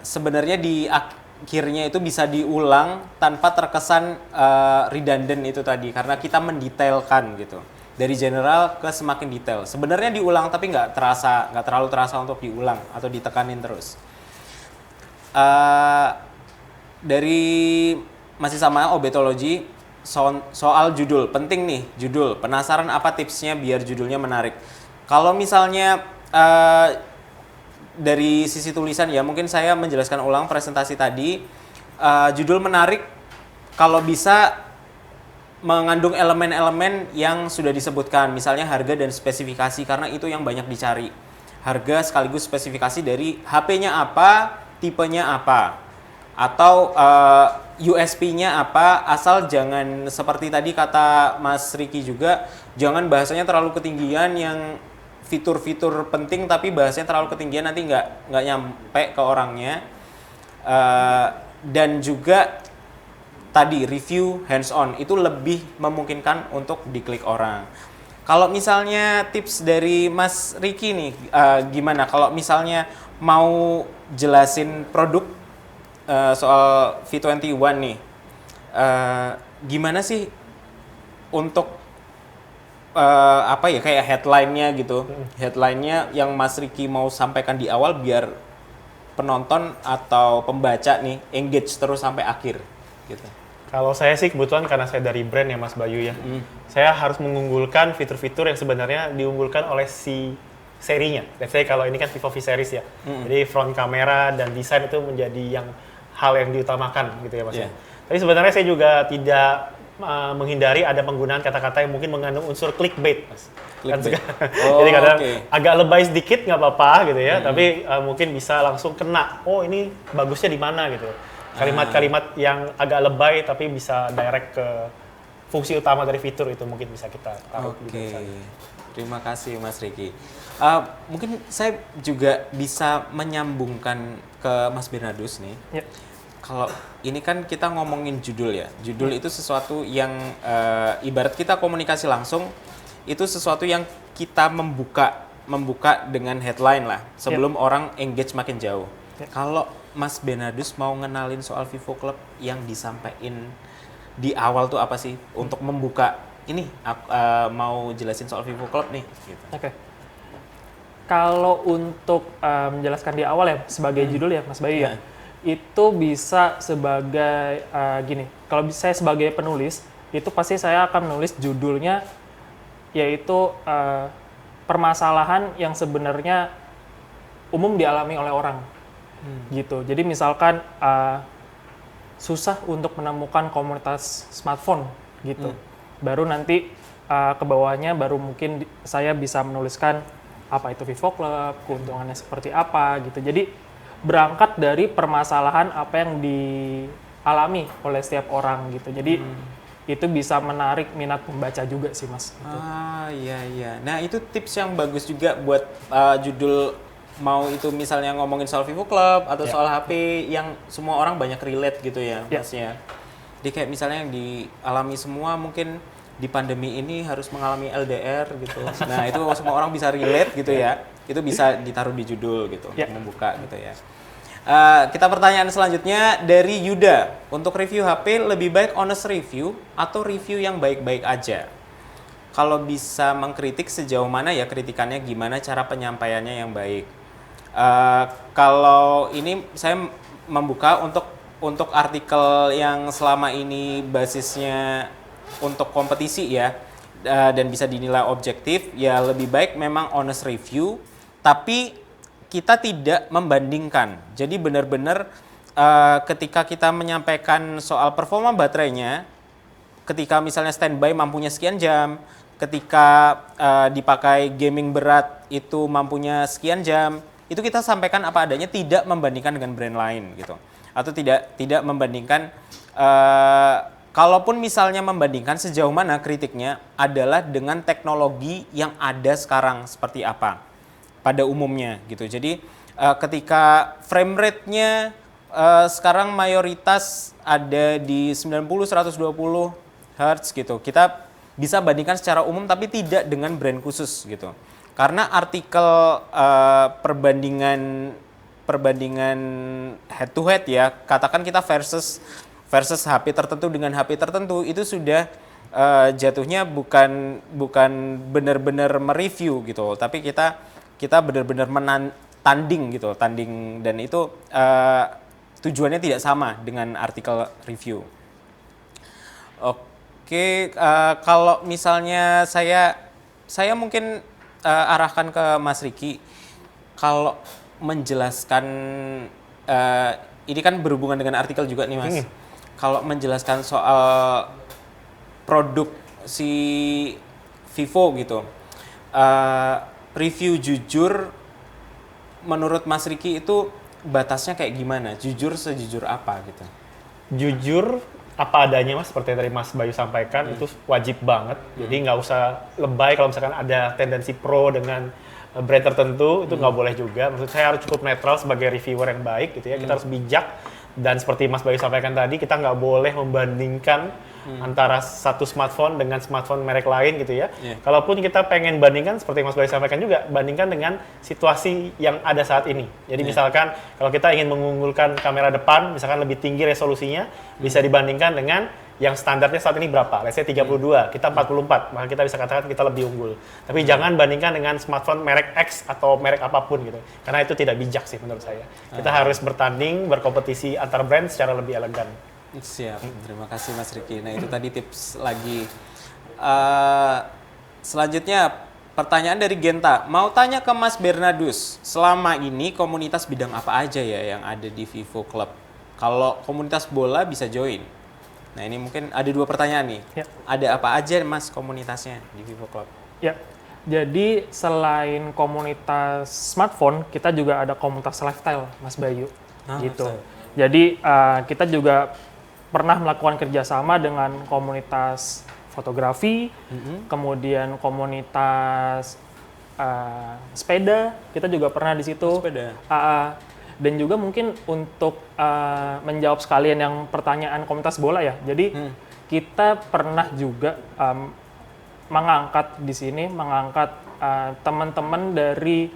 sebenarnya di akhirnya itu bisa diulang tanpa terkesan redundant itu tadi karena kita mendetailkan gitu. Dari general ke semakin detail. Sebenarnya diulang tapi nggak terlalu terasa untuk diulang atau ditekanin terus. Dari masih sama Obetology soal judul, penting nih judul. Penasaran apa tipsnya biar judulnya menarik? Kalau misalnya dari sisi tulisan ya mungkin saya menjelaskan ulang presentasi tadi. Judul menarik kalau bisa mengandung elemen-elemen yang sudah disebutkan, misalnya harga dan spesifikasi, karena itu yang banyak dicari. Harga sekaligus spesifikasi dari HP-nya apa, tipenya apa, atau USP-nya apa, asal jangan seperti tadi kata Mas Riki juga, jangan bahasanya terlalu ketinggian yang fitur-fitur penting tapi bahasanya terlalu ketinggian nanti nggak nyampe ke orangnya. Dan juga tadi review hands-on itu lebih memungkinkan untuk diklik orang. Kalau misalnya tips dari Mas Riki nih, gimana kalau misalnya mau jelasin produk soal V21 nih, gimana sih untuk apa ya, kayak headline-nya gitu. Headline-nya yang Mas Riki mau sampaikan di awal biar penonton atau pembaca nih engage terus sampai akhir gitu. Kalau saya sih kebetulan karena saya dari brand ya Mas Bayu ya, saya harus mengunggulkan fitur-fitur yang sebenarnya diunggulkan oleh si serinya. Let's say kalau ini kan Vivo V Series ya, jadi front kamera dan desain itu menjadi hal yang diutamakan gitu ya Mas. Yeah. Tapi sebenarnya saya juga tidak menghindari ada penggunaan kata-kata yang mungkin mengandung unsur clickbait, Mas. Clickbait. Jadi kadang Oke. agak lebay sedikit nggak apa-apa gitu ya, tapi mungkin bisa langsung kena. Oh ini bagusnya di mana gitu. Kalimat-kalimat yang agak lebay tapi bisa direct ke fungsi utama dari fitur itu mungkin bisa kita taruh Oke, di sana. terima kasih Mas Riki. Mungkin saya juga bisa menyambungkan ke Mas Bernardus nih. Ya. Kalau ini kan kita ngomongin judul ya. Judul itu sesuatu yang ibarat kita komunikasi langsung, itu sesuatu yang kita membuka dengan headline lah sebelum orang engage makin jauh. Kalau Mas Bernardus mau ngenalin soal Vivo Club yang disampaikan di awal tuh apa sih untuk membuka ini mau jelasin soal Vivo Club nih gitu. Oke. Kalau untuk menjelaskan di awal ya sebagai judul ya Mas Bayu ya, itu bisa sebagai gini. Kalau saya sebagai penulis, itu pasti saya akan menulis judulnya yaitu permasalahan yang sebenarnya umum dialami oleh orang. Gitu. Jadi misalkan susah untuk menemukan komunitas smartphone gitu. Baru nanti ke bawahnya baru mungkin saya bisa menuliskan apa itu Vivo Club, keuntungannya seperti apa gitu. Jadi berangkat dari permasalahan apa yang dialami oleh setiap orang gitu. Jadi itu bisa menarik minat pembaca juga sih Mas. Gitu. Iya. Nah itu tips yang bagus juga buat judul, mau itu misalnya ngomongin soal Vivo Club atau soal HP yang semua orang banyak relate gitu ya Masnya. Jadi kayak misalnya yang dialami semua mungkin di pandemi ini harus mengalami LDR gitu. Nah itu semua orang bisa relate gitu ya. Itu bisa ditaruh di judul gitu, membuka gitu ya. Kita pertanyaan selanjutnya dari Yuda. Untuk review HP lebih baik honest review atau review yang baik-baik aja? Kalau bisa mengkritik sejauh mana ya kritikannya, gimana cara penyampaiannya yang baik? Kalau ini saya membuka untuk artikel yang selama ini basisnya untuk kompetisi ya, dan bisa dinilai objektif, ya lebih baik memang honest review, tapi kita tidak membandingkan. Jadi benar-benar ketika kita menyampaikan soal performa baterainya, ketika misalnya standby mampunya sekian jam, ketika dipakai gaming berat itu mampunya sekian jam, itu kita sampaikan apa adanya, tidak membandingkan dengan brand lain gitu. Atau tidak membandingkan, kalaupun misalnya membandingkan, sejauh mana kritiknya adalah dengan teknologi yang ada sekarang seperti apa pada umumnya gitu. Jadi ketika frame rate-nya sekarang mayoritas ada di 90-120 Hz gitu, kita bisa bandingkan secara umum tapi tidak dengan brand khusus gitu. Karena artikel perbandingan head to head ya, katakan kita versus HP tertentu dengan HP tertentu, itu sudah jatuhnya bukan benar-benar mereview gitu, tapi kita benar-benar tanding gitu, dan itu tujuannya tidak sama dengan artikel review. Oke, kalau misalnya saya mungkin arahkan ke Mas Riki, kalau menjelaskan ini kan berhubungan dengan artikel juga nih Mas. Kalau menjelaskan soal produk si Vivo gitu, review jujur menurut Mas Riki itu batasnya kayak gimana? Jujur sejujur apa gitu? Jujur apa adanya Mas, seperti yang tadi Mas Bayu sampaikan, itu wajib banget. Jadi nggak usah lebay kalau misalkan ada tendensi pro dengan brand tertentu, itu nggak boleh juga. Maksud saya harus cukup netral sebagai reviewer yang baik gitu ya. Kita harus bijak, dan seperti Mas Bayu sampaikan tadi, kita nggak boleh membandingkan antara satu smartphone dengan smartphone merek lain gitu ya. Kalaupun kita pengen bandingkan, seperti Mas Bayu sampaikan juga, bandingkan dengan situasi yang ada saat ini. Jadi misalkan kalau kita ingin mengunggulkan kamera depan, misalkan lebih tinggi resolusinya, bisa dibandingkan dengan yang standarnya saat ini berapa? Let's say 32, kita 44, maka kita bisa katakan kita lebih unggul. Tapi jangan bandingkan dengan smartphone merek X atau merek apapun gitu. Karena itu tidak bijak sih menurut saya. Kita harus bertanding, berkompetisi antar brand secara lebih elegan. Siap, terima kasih Mas Riki. Nah itu tadi tips lagi. Selanjutnya pertanyaan dari Genta, mau tanya ke Mas Bernardus, selama ini komunitas bidang apa aja ya yang ada di Vivo Club? Kalau komunitas bola bisa join. Nah ini mungkin ada 2 pertanyaan nih. Ya. Ada apa aja Mas komunitasnya di Vivo Club? Ya, jadi selain komunitas smartphone, kita juga ada komunitas lifestyle, Mas Bayu. Gitu. Lifestyle. Jadi kita juga pernah melakukan kerjasama dengan komunitas fotografi, kemudian komunitas sepeda, kita juga pernah di situ. Sepeda. Dan juga mungkin untuk menjawab sekalian yang pertanyaan komunitas bola ya. Jadi kita pernah juga mengangkat di sini, teman-teman dari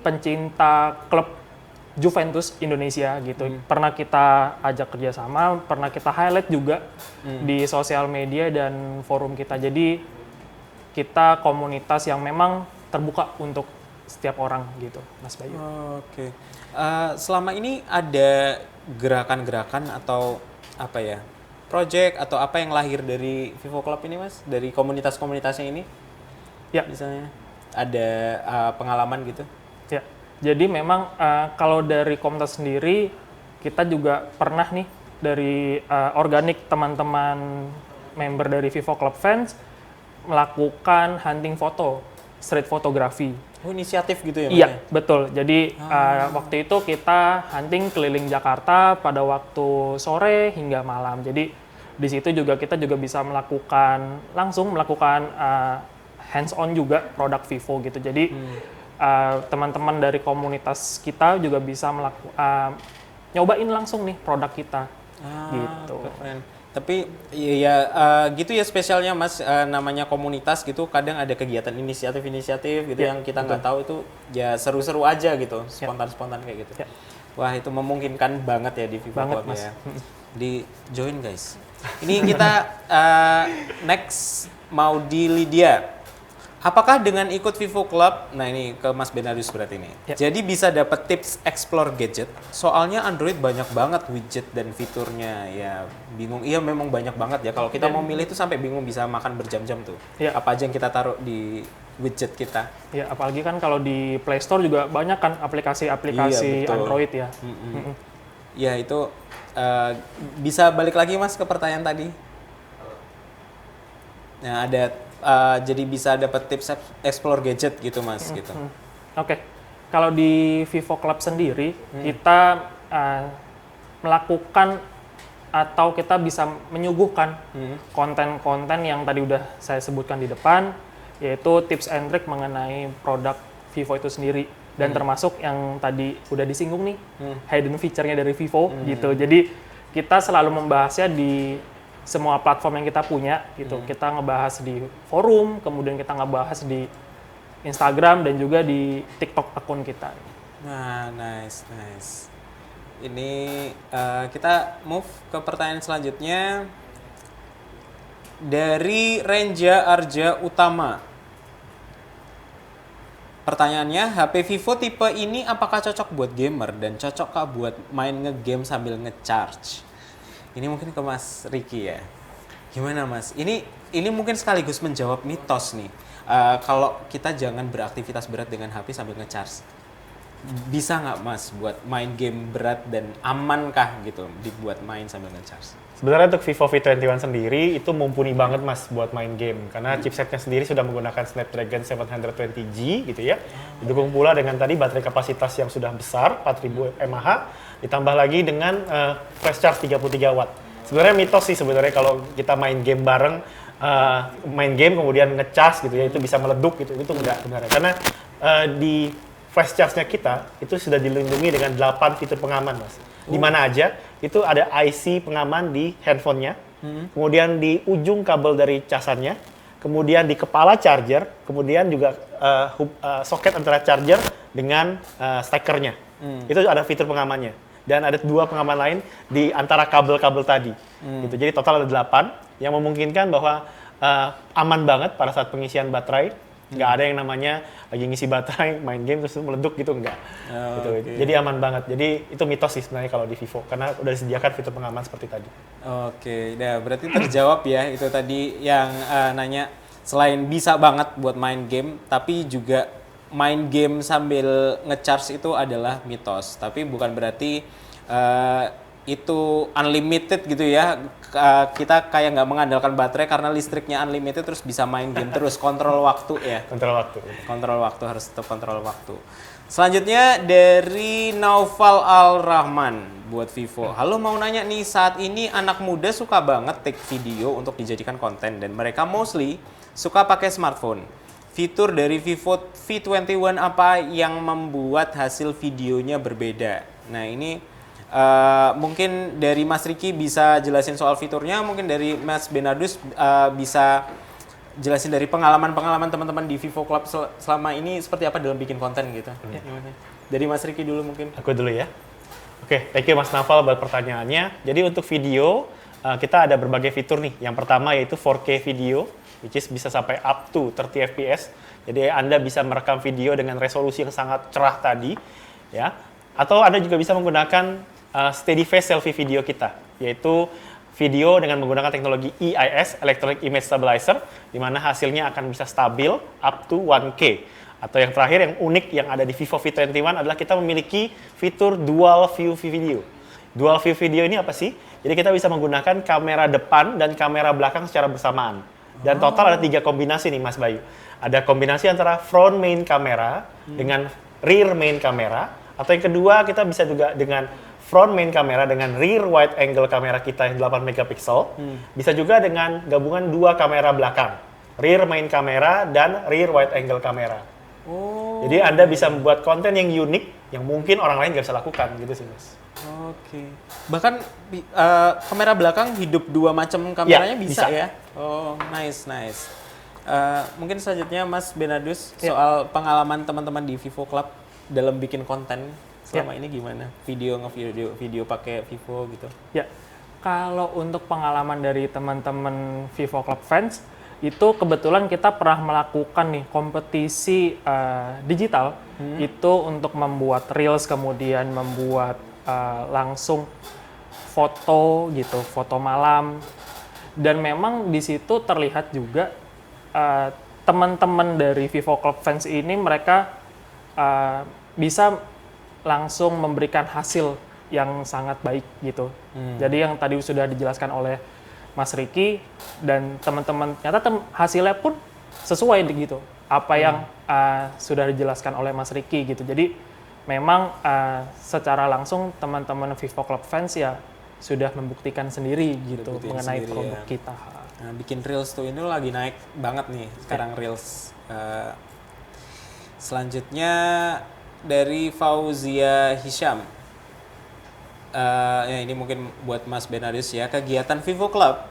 pencinta klub Juventus Indonesia gitu. Pernah kita ajak kerjasama, pernah kita highlight juga di sosial media dan forum kita. Jadi kita komunitas yang memang terbuka untuk setiap orang gitu, Mas Bayu. Oke. Selama ini ada gerakan-gerakan atau apa ya, project atau apa yang lahir dari Vivo Club ini Mas? Dari komunitas-komunitasnya ini? Ya. Misalnya ada pengalaman gitu? Ya. Jadi memang kalau dari komunitas sendiri, kita juga pernah nih dari organik teman-teman member dari Vivo Club Fans melakukan hunting foto, street photography. Oh, inisiatif gitu ya? Iya, betul. Jadi waktu itu kita hunting keliling Jakarta pada waktu sore hingga malam. Jadi di situ juga kita juga bisa langsung melakukan hands on juga produk Vivo gitu. Jadi teman-teman dari komunitas kita juga bisa nyobain langsung nih produk kita gitu. Keren. Tapi ya gitu ya spesialnya Mas, namanya komunitas gitu, kadang ada kegiatan inisiatif gitu yang kita nggak tahu itu ya seru-seru aja gitu, spontan-spontan kayak gitu. Wah itu memungkinkan banget ya di Vivo Club ya. Di join guys. Ini kita next mau di Lydia. Apakah dengan ikut Vivo Club, nah ini ke Mas Bernardus berarti ini, jadi bisa dapat tips explore gadget? Soalnya Android banyak banget widget dan fiturnya, ya bingung. Iya memang banyak banget ya, kalau kita mau milih itu sampai bingung, bisa makan berjam-jam tuh. Apa aja yang kita taruh di widget kita? Ya apalagi kan kalau di Play Store juga banyak kan aplikasi-aplikasi Android ya. Ya itu bisa balik lagi Mas ke pertanyaan tadi. Nah ada jadi bisa dapat tips explore gadget gitu Mas gitu. Oke. Kalau di Vivo Club sendiri kita melakukan atau kita bisa menyuguhkan konten-konten yang tadi udah saya sebutkan di depan, yaitu tips and trick mengenai produk Vivo itu sendiri, dan termasuk yang tadi udah disinggung nih, hidden feature-nya dari Vivo gitu. Jadi kita selalu membahasnya di semua platform yang kita punya gitu. Kita ngebahas di forum, kemudian kita ngebahas di Instagram dan juga di TikTok akun kita. Nah, nice. Ini kita move ke pertanyaan selanjutnya dari Renja Arja Utama. Pertanyaannya, HP Vivo tipe ini apakah cocok buat gamer dan cocokkah buat main ngegame sambil ngecharge? Ini mungkin ke Mas Riki ya. Gimana Mas? Ini mungkin sekaligus menjawab mitos nih. Kalau kita jangan beraktivitas berat dengan HP sambil ngecharge. Bisa nggak Mas buat main game berat dan amankah gitu dibuat main sambil ngecharge? Sebenarnya untuk Vivo V21 sendiri itu mumpuni banget Mas buat main game, karena chipsetnya sendiri sudah menggunakan Snapdragon 720G gitu ya. Didukung pula dengan tadi baterai kapasitas yang sudah besar 4000 mAh, ditambah lagi dengan flash charge 33 watt. Sebenarnya mitos sih sebenarnya kalau kita main game bareng, main game kemudian ngecas gitu ya, itu bisa meleduk gitu. Itu enggak benar. Karena di flash charge-nya kita itu sudah dilindungi dengan 8 fitur pengaman Mas. Di mana aja itu ada IC pengaman di handphonenya, kemudian di ujung kabel dari casannya, kemudian di kepala charger, kemudian juga soket antara charger dengan stackernya. Itu ada fitur pengamannya. dan ada 2 pengaman lain di antara kabel-kabel tadi. Gitu. Jadi total ada 8 yang memungkinkan bahwa aman banget pada saat pengisian baterai. Nggak ada yang namanya lagi ngisi baterai, main game terus meleduk gitu, enggak. Gitu. Okay. Jadi aman banget. Jadi itu mitos sih sebenarnya kalau di Vivo, karena udah disediakan fitur pengaman seperti tadi. Oke, nah berarti terjawab ya itu tadi yang nanya, selain bisa banget buat main game, tapi juga main game sambil ngecharge itu adalah mitos. Tapi bukan berarti itu unlimited gitu ya. Kita kayak nggak mengandalkan baterai karena listriknya unlimited terus bisa main game terus, kontrol waktu ya. Kontrol waktu. Kontrol waktu, harus tetap kontrol waktu. Selanjutnya dari Naufal Al-Rahman buat Vivo. Halo, mau nanya nih, saat ini anak muda suka banget take video untuk dijadikan konten dan mereka mostly suka pakai smartphone. Fitur dari Vivo V21 apa yang membuat hasil videonya berbeda? Nah ini mungkin dari Mas Riki bisa jelasin soal fiturnya, mungkin dari Mas Benardus bisa jelasin dari pengalaman-pengalaman teman-teman di Vivo Club selama ini seperti apa dalam bikin konten gitu. Gimana? Dari Mas Riki dulu mungkin. Aku dulu ya. Oke, thank you Mas Naufal buat pertanyaannya. Jadi untuk video, kita ada berbagai fitur nih. Yang pertama yaitu 4K video, which is bisa sampai up to 30 fps. Jadi Anda bisa merekam video dengan resolusi yang sangat cerah tadi, ya. Atau Anda juga bisa menggunakan steady face selfie video kita, yaitu video dengan menggunakan teknologi EIS, Electronic Image Stabilizer, di mana hasilnya akan bisa stabil up to 1K. Atau yang terakhir, yang unik yang ada di Vivo V21 adalah kita memiliki fitur dual view video. Dual view video ini apa sih? Jadi kita bisa menggunakan kamera depan dan kamera belakang secara bersamaan. Dan total ada 3 kombinasi nih Mas Bayu. Ada kombinasi antara front main kamera dengan rear main kamera, atau yang kedua kita bisa juga dengan front main kamera dengan rear wide angle kamera kita yang 8 megapiksel. Bisa juga dengan gabungan 2 kamera belakang, rear main kamera dan rear wide angle kamera. Jadi Anda bisa membuat konten yang unik yang mungkin orang lain nggak bisa lakukan gitu sih Mas. Oke. Bahkan kamera belakang hidup 2 macam kameranya Ya, bisa bisa ya? Oh, nice. Mungkin selanjutnya Mas Benardus soal pengalaman teman-teman di Vivo Club dalam bikin konten selama ini gimana? Video pakai Vivo gitu. Ya, kalau untuk pengalaman dari teman-teman Vivo Club fans, itu kebetulan kita pernah melakukan nih kompetisi digital itu untuk membuat reels, kemudian membuat langsung foto gitu, foto malam. Dan memang di situ terlihat juga teman-teman dari Vivo Club fans ini mereka bisa langsung memberikan hasil yang sangat baik gitu. Jadi yang tadi sudah dijelaskan oleh Mas Riki dan teman-teman, ternyata hasilnya pun sesuai gitu. Apa yang sudah dijelaskan oleh Mas Riki gitu. Jadi memang secara langsung teman-teman Vivo Club fans ya sudah membuktikan sendiri gitu mengenai produk kita. Nah, bikin reels tuh ini lagi naik banget nih sekarang reels. Selanjutnya dari Fauzia Hisham. Ya ini mungkin buat Mas Benardus ya. Kegiatan Vivo Club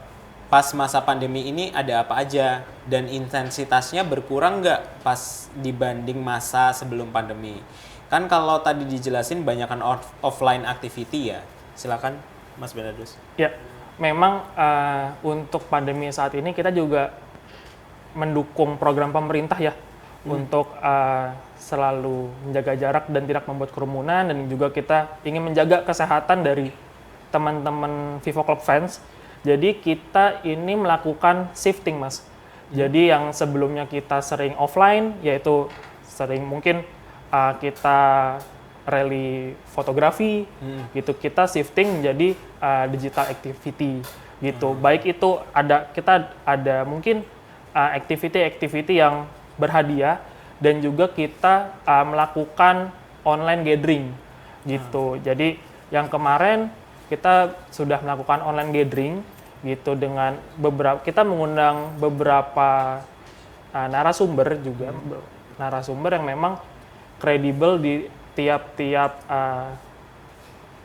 pas masa pandemi ini ada apa aja dan intensitasnya berkurang nggak pas dibanding masa sebelum pandemi? Kan kalau tadi dijelasin banyakan offline activity ya. Silakan Mas Benardus. Ya, memang untuk pandemi saat ini kita juga mendukung program pemerintah ya untuk selalu menjaga jarak dan tidak membuat kerumunan, dan juga kita ingin menjaga kesehatan dari teman-teman Vivo Club fans. Jadi kita ini melakukan shifting Mas. Jadi yang sebelumnya kita sering offline, yaitu sering mungkin kita rally fotografi gitu, kita shifting menjadi digital activity gitu. Baik itu kita ada mungkin activity yang berhadiah, dan juga kita melakukan online gathering gitu. Jadi yang kemarin kita sudah melakukan online gathering gitu dengan kita mengundang beberapa narasumber juga, narasumber yang memang kredibel di tiap-tiap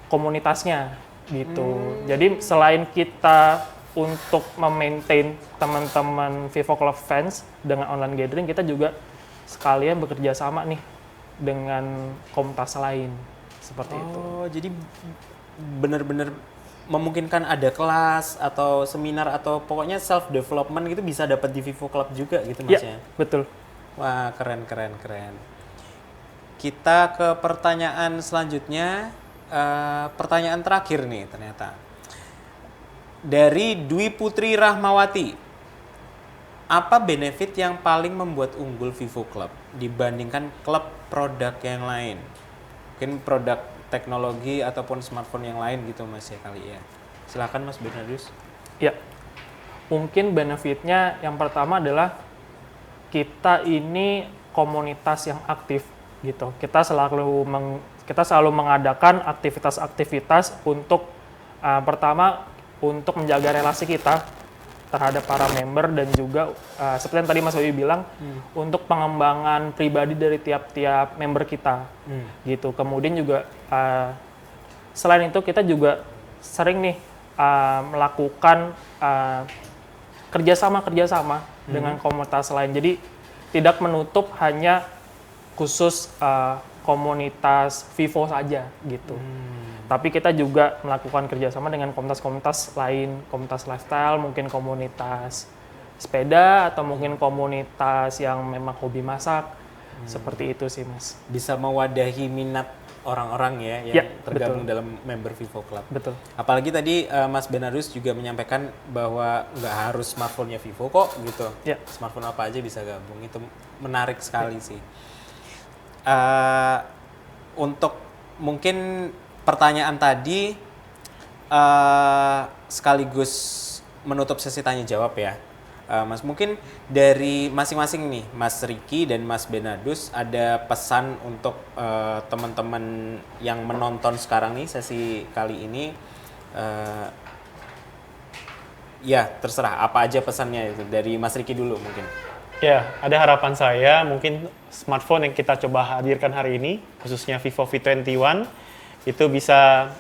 komunitasnya gitu. Jadi selain kita untuk memaintain teman-teman Vivo Club fans dengan online gathering, kita juga sekalian bekerja sama nih dengan komunitas lain seperti itu. Oh, jadi benar-benar memungkinkan ada kelas atau seminar atau pokoknya self development gitu bisa dapat di Vivo Club juga gitu Mas ya. Betul. Wah, keren. Kita ke pertanyaan selanjutnya, pertanyaan terakhir nih ternyata. Dari Dwi Putri Rahmawati. Apa benefit yang paling membuat unggul Vivo Club dibandingkan klub produk yang lain? Mungkin produk teknologi ataupun smartphone yang lain gitu Mas ya kali ya. Silakan Mas Bernardus. Ya, mungkin benefitnya yang pertama adalah kita ini komunitas yang aktif gitu. Kita selalu mengadakan aktivitas-aktivitas untuk pertama untuk menjaga relasi kita terhadap para member dan juga seperti yang tadi Mas Bayu bilang untuk pengembangan pribadi dari tiap-tiap member kita gitu. Kemudian juga selain itu kita juga sering nih melakukan kerjasama dengan komunitas lain. Jadi tidak menutup hanya khusus komunitas Vivo saja gitu. Tapi kita juga melakukan kerjasama dengan komunitas-komunitas lain, komunitas lifestyle, mungkin komunitas sepeda, atau mungkin komunitas yang memang hobi masak. Seperti itu sih, Mas. Bisa mewadahi minat orang-orang ya yang tergabung betul. dalam member Vivo Club. Betul. Apalagi tadi Mas Bernardus juga menyampaikan bahwa nggak harus smartphone-nya Vivo kok gitu. Ya. Smartphone apa aja bisa gabung. Itu menarik sekali sih. Untuk mungkin pertanyaan tadi sekaligus menutup sesi tanya jawab ya. Mas, mungkin dari masing-masing nih, Mas Riki dan Mas Bernardus ada pesan untuk teman-teman yang menonton sekarang nih sesi kali ini. Ya, terserah apa aja pesannya itu. Dari Mas Riki dulu mungkin. Ya, ada harapan saya mungkin smartphone yang kita coba hadirkan hari ini, khususnya Vivo V21, itu bisa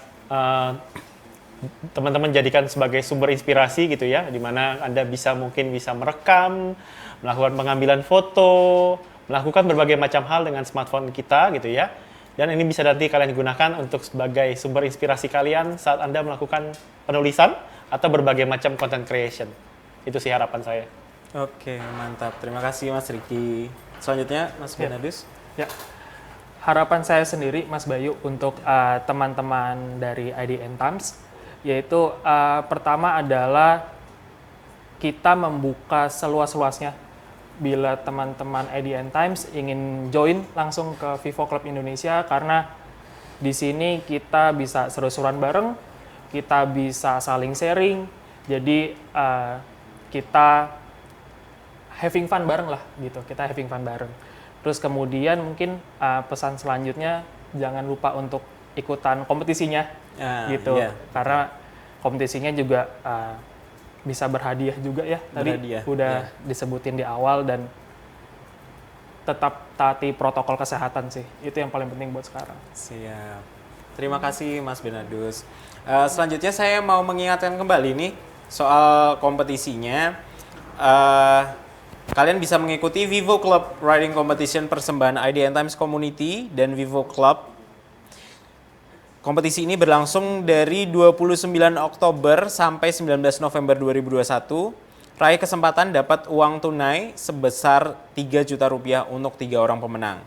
teman-teman jadikan sebagai sumber inspirasi gitu ya, di mana Anda mungkin bisa merekam, melakukan pengambilan foto, melakukan berbagai macam hal dengan smartphone kita gitu ya. Dan ini bisa nanti kalian gunakan untuk sebagai sumber inspirasi kalian saat Anda melakukan penulisan atau berbagai macam content creation. Itu sih harapan saya. Oke, mantap. Terima kasih Mas Riki. Selanjutnya Mas Bernardus. Ya. Harapan saya sendiri, Mas Bayu, untuk teman-teman dari IDN Times, yaitu pertama adalah kita membuka seluas-luasnya. Bila teman-teman IDN Times ingin join langsung ke Vivo Club Indonesia, karena di sini kita bisa seru-seruan bareng, kita bisa saling sharing, jadi kita having fun bareng lah gitu, kita having fun bareng. Terus kemudian mungkin pesan selanjutnya jangan lupa untuk ikutan kompetisinya gitu, karena kompetisinya juga bisa berhadiah juga ya. Tadi udah disebutin di awal, dan tetap taati protokol kesehatan sih, itu yang paling penting buat sekarang. Siap. Terima kasih Mas Bernardus. Selanjutnya saya mau mengingatkan kembali nih soal kompetisinya. Kalian bisa mengikuti Vivo Club Riding Competition persembahan IDN Times Community dan Vivo Club. Kompetisi ini berlangsung dari 29 Oktober sampai 19 November 2021. Raih kesempatan dapat uang tunai sebesar 3 juta rupiah untuk 3 orang pemenang.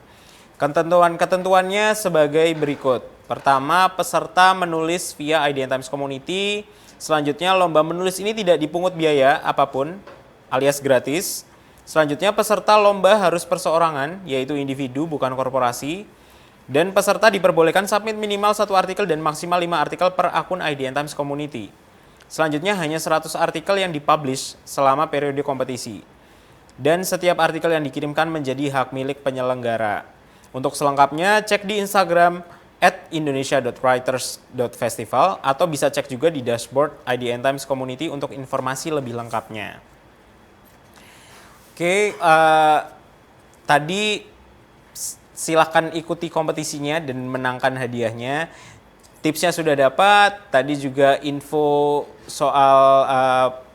Ketentuannya sebagai berikut. Pertama, peserta menulis via IDN Times Community. Selanjutnya, lomba menulis ini tidak dipungut biaya apapun, alias gratis. Selanjutnya, peserta lomba harus perseorangan, yaitu individu bukan korporasi. Dan peserta diperbolehkan submit minimal 1 artikel dan maksimal 5 artikel per akun IDN Times Community. Selanjutnya, hanya 100 artikel yang dipublish selama periode kompetisi. Dan setiap artikel yang dikirimkan menjadi hak milik penyelenggara. Untuk selengkapnya, cek di Instagram @indonesia.writers.festival atau bisa cek juga di dashboard IDN Times Community untuk informasi lebih lengkapnya. Oke, tadi silahkan ikuti kompetisinya dan menangkan hadiahnya. Tipsnya sudah dapat, tadi juga info soal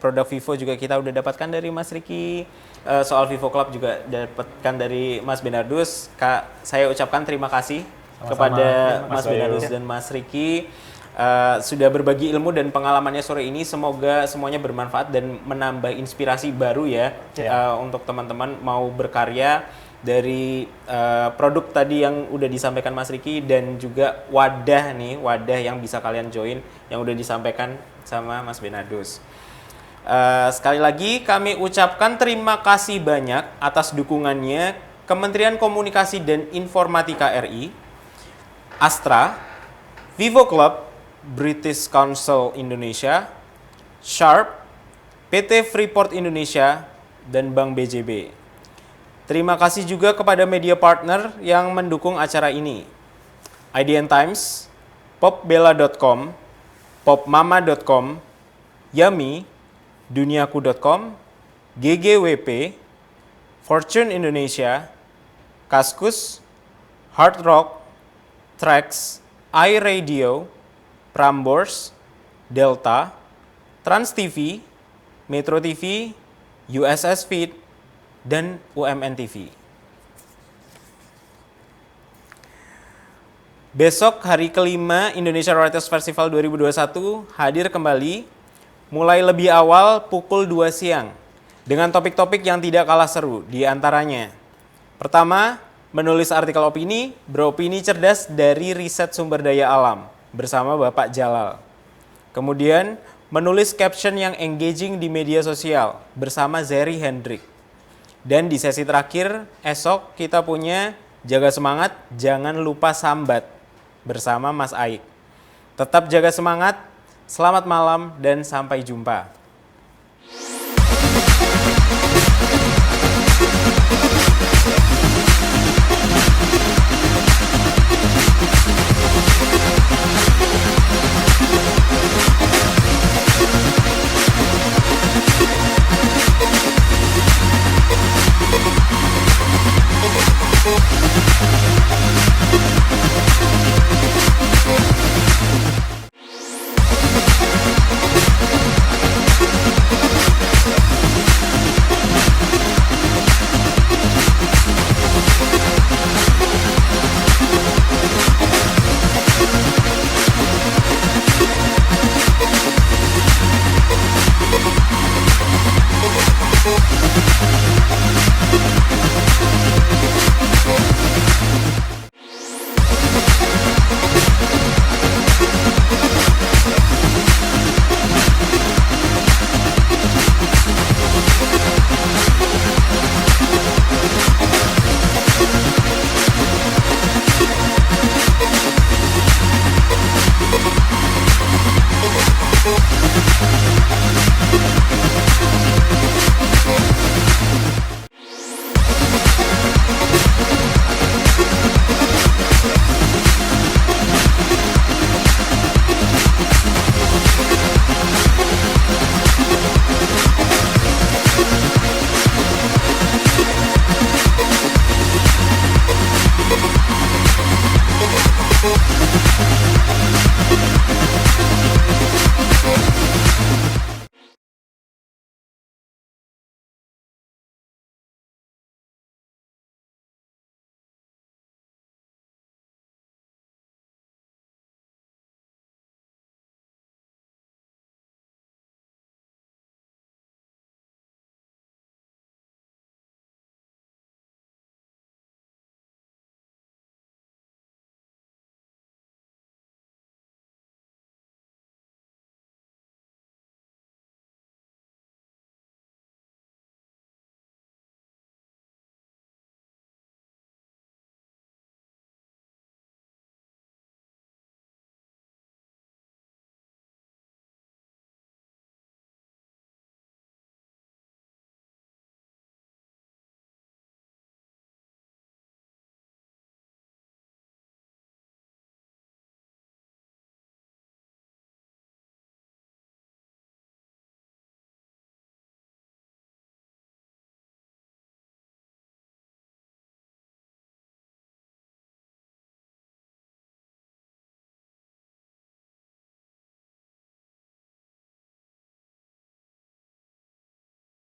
produk Vivo juga kita udah dapatkan dari Mas Riki. Soal Vivo Club juga dapatkan dari Mas Bernardus. Kak, saya ucapkan terima kasih kepada Mas Mas Benadus dan Mas Riki. Sudah berbagi ilmu dan pengalamannya sore ini. Semoga semuanya bermanfaat dan menambah inspirasi baru ya untuk teman-teman mau berkarya dari produk tadi yang udah disampaikan Mas Riki dan juga wadah yang bisa kalian join yang udah disampaikan sama Mas Benadus. Sekali lagi kami ucapkan terima kasih banyak atas dukungannya Kementerian Komunikasi dan Informatika RI, Astra, Vivo Club, British Council Indonesia, Sharp, PT Freeport Indonesia, dan Bank BJB. Terima kasih juga kepada media partner yang mendukung acara ini. IDN Times, popbella.com, popmama.com, Yummy, duniaku.com, GGWP, Fortune Indonesia, Kaskus, Hard Rock, Trax, iRadio, Prambors, Delta, Trans TV, Metro TV, USS Feed, dan UMN TV. Besok hari kelima Indonesia Writers Festival 2021 hadir kembali mulai lebih awal pukul 2 siang dengan topik-topik yang tidak kalah seru, di antaranya pertama, menulis artikel opini, beropini cerdas dari riset sumber daya alam bersama Bapak Jalal. Kemudian, menulis caption yang engaging di media sosial bersama Zeri Hendrik. Dan di sesi terakhir, esok kita punya Jaga Semangat, Jangan Lupa Sambat bersama Mas Aik. Tetap jaga semangat, selamat malam, dan sampai jumpa.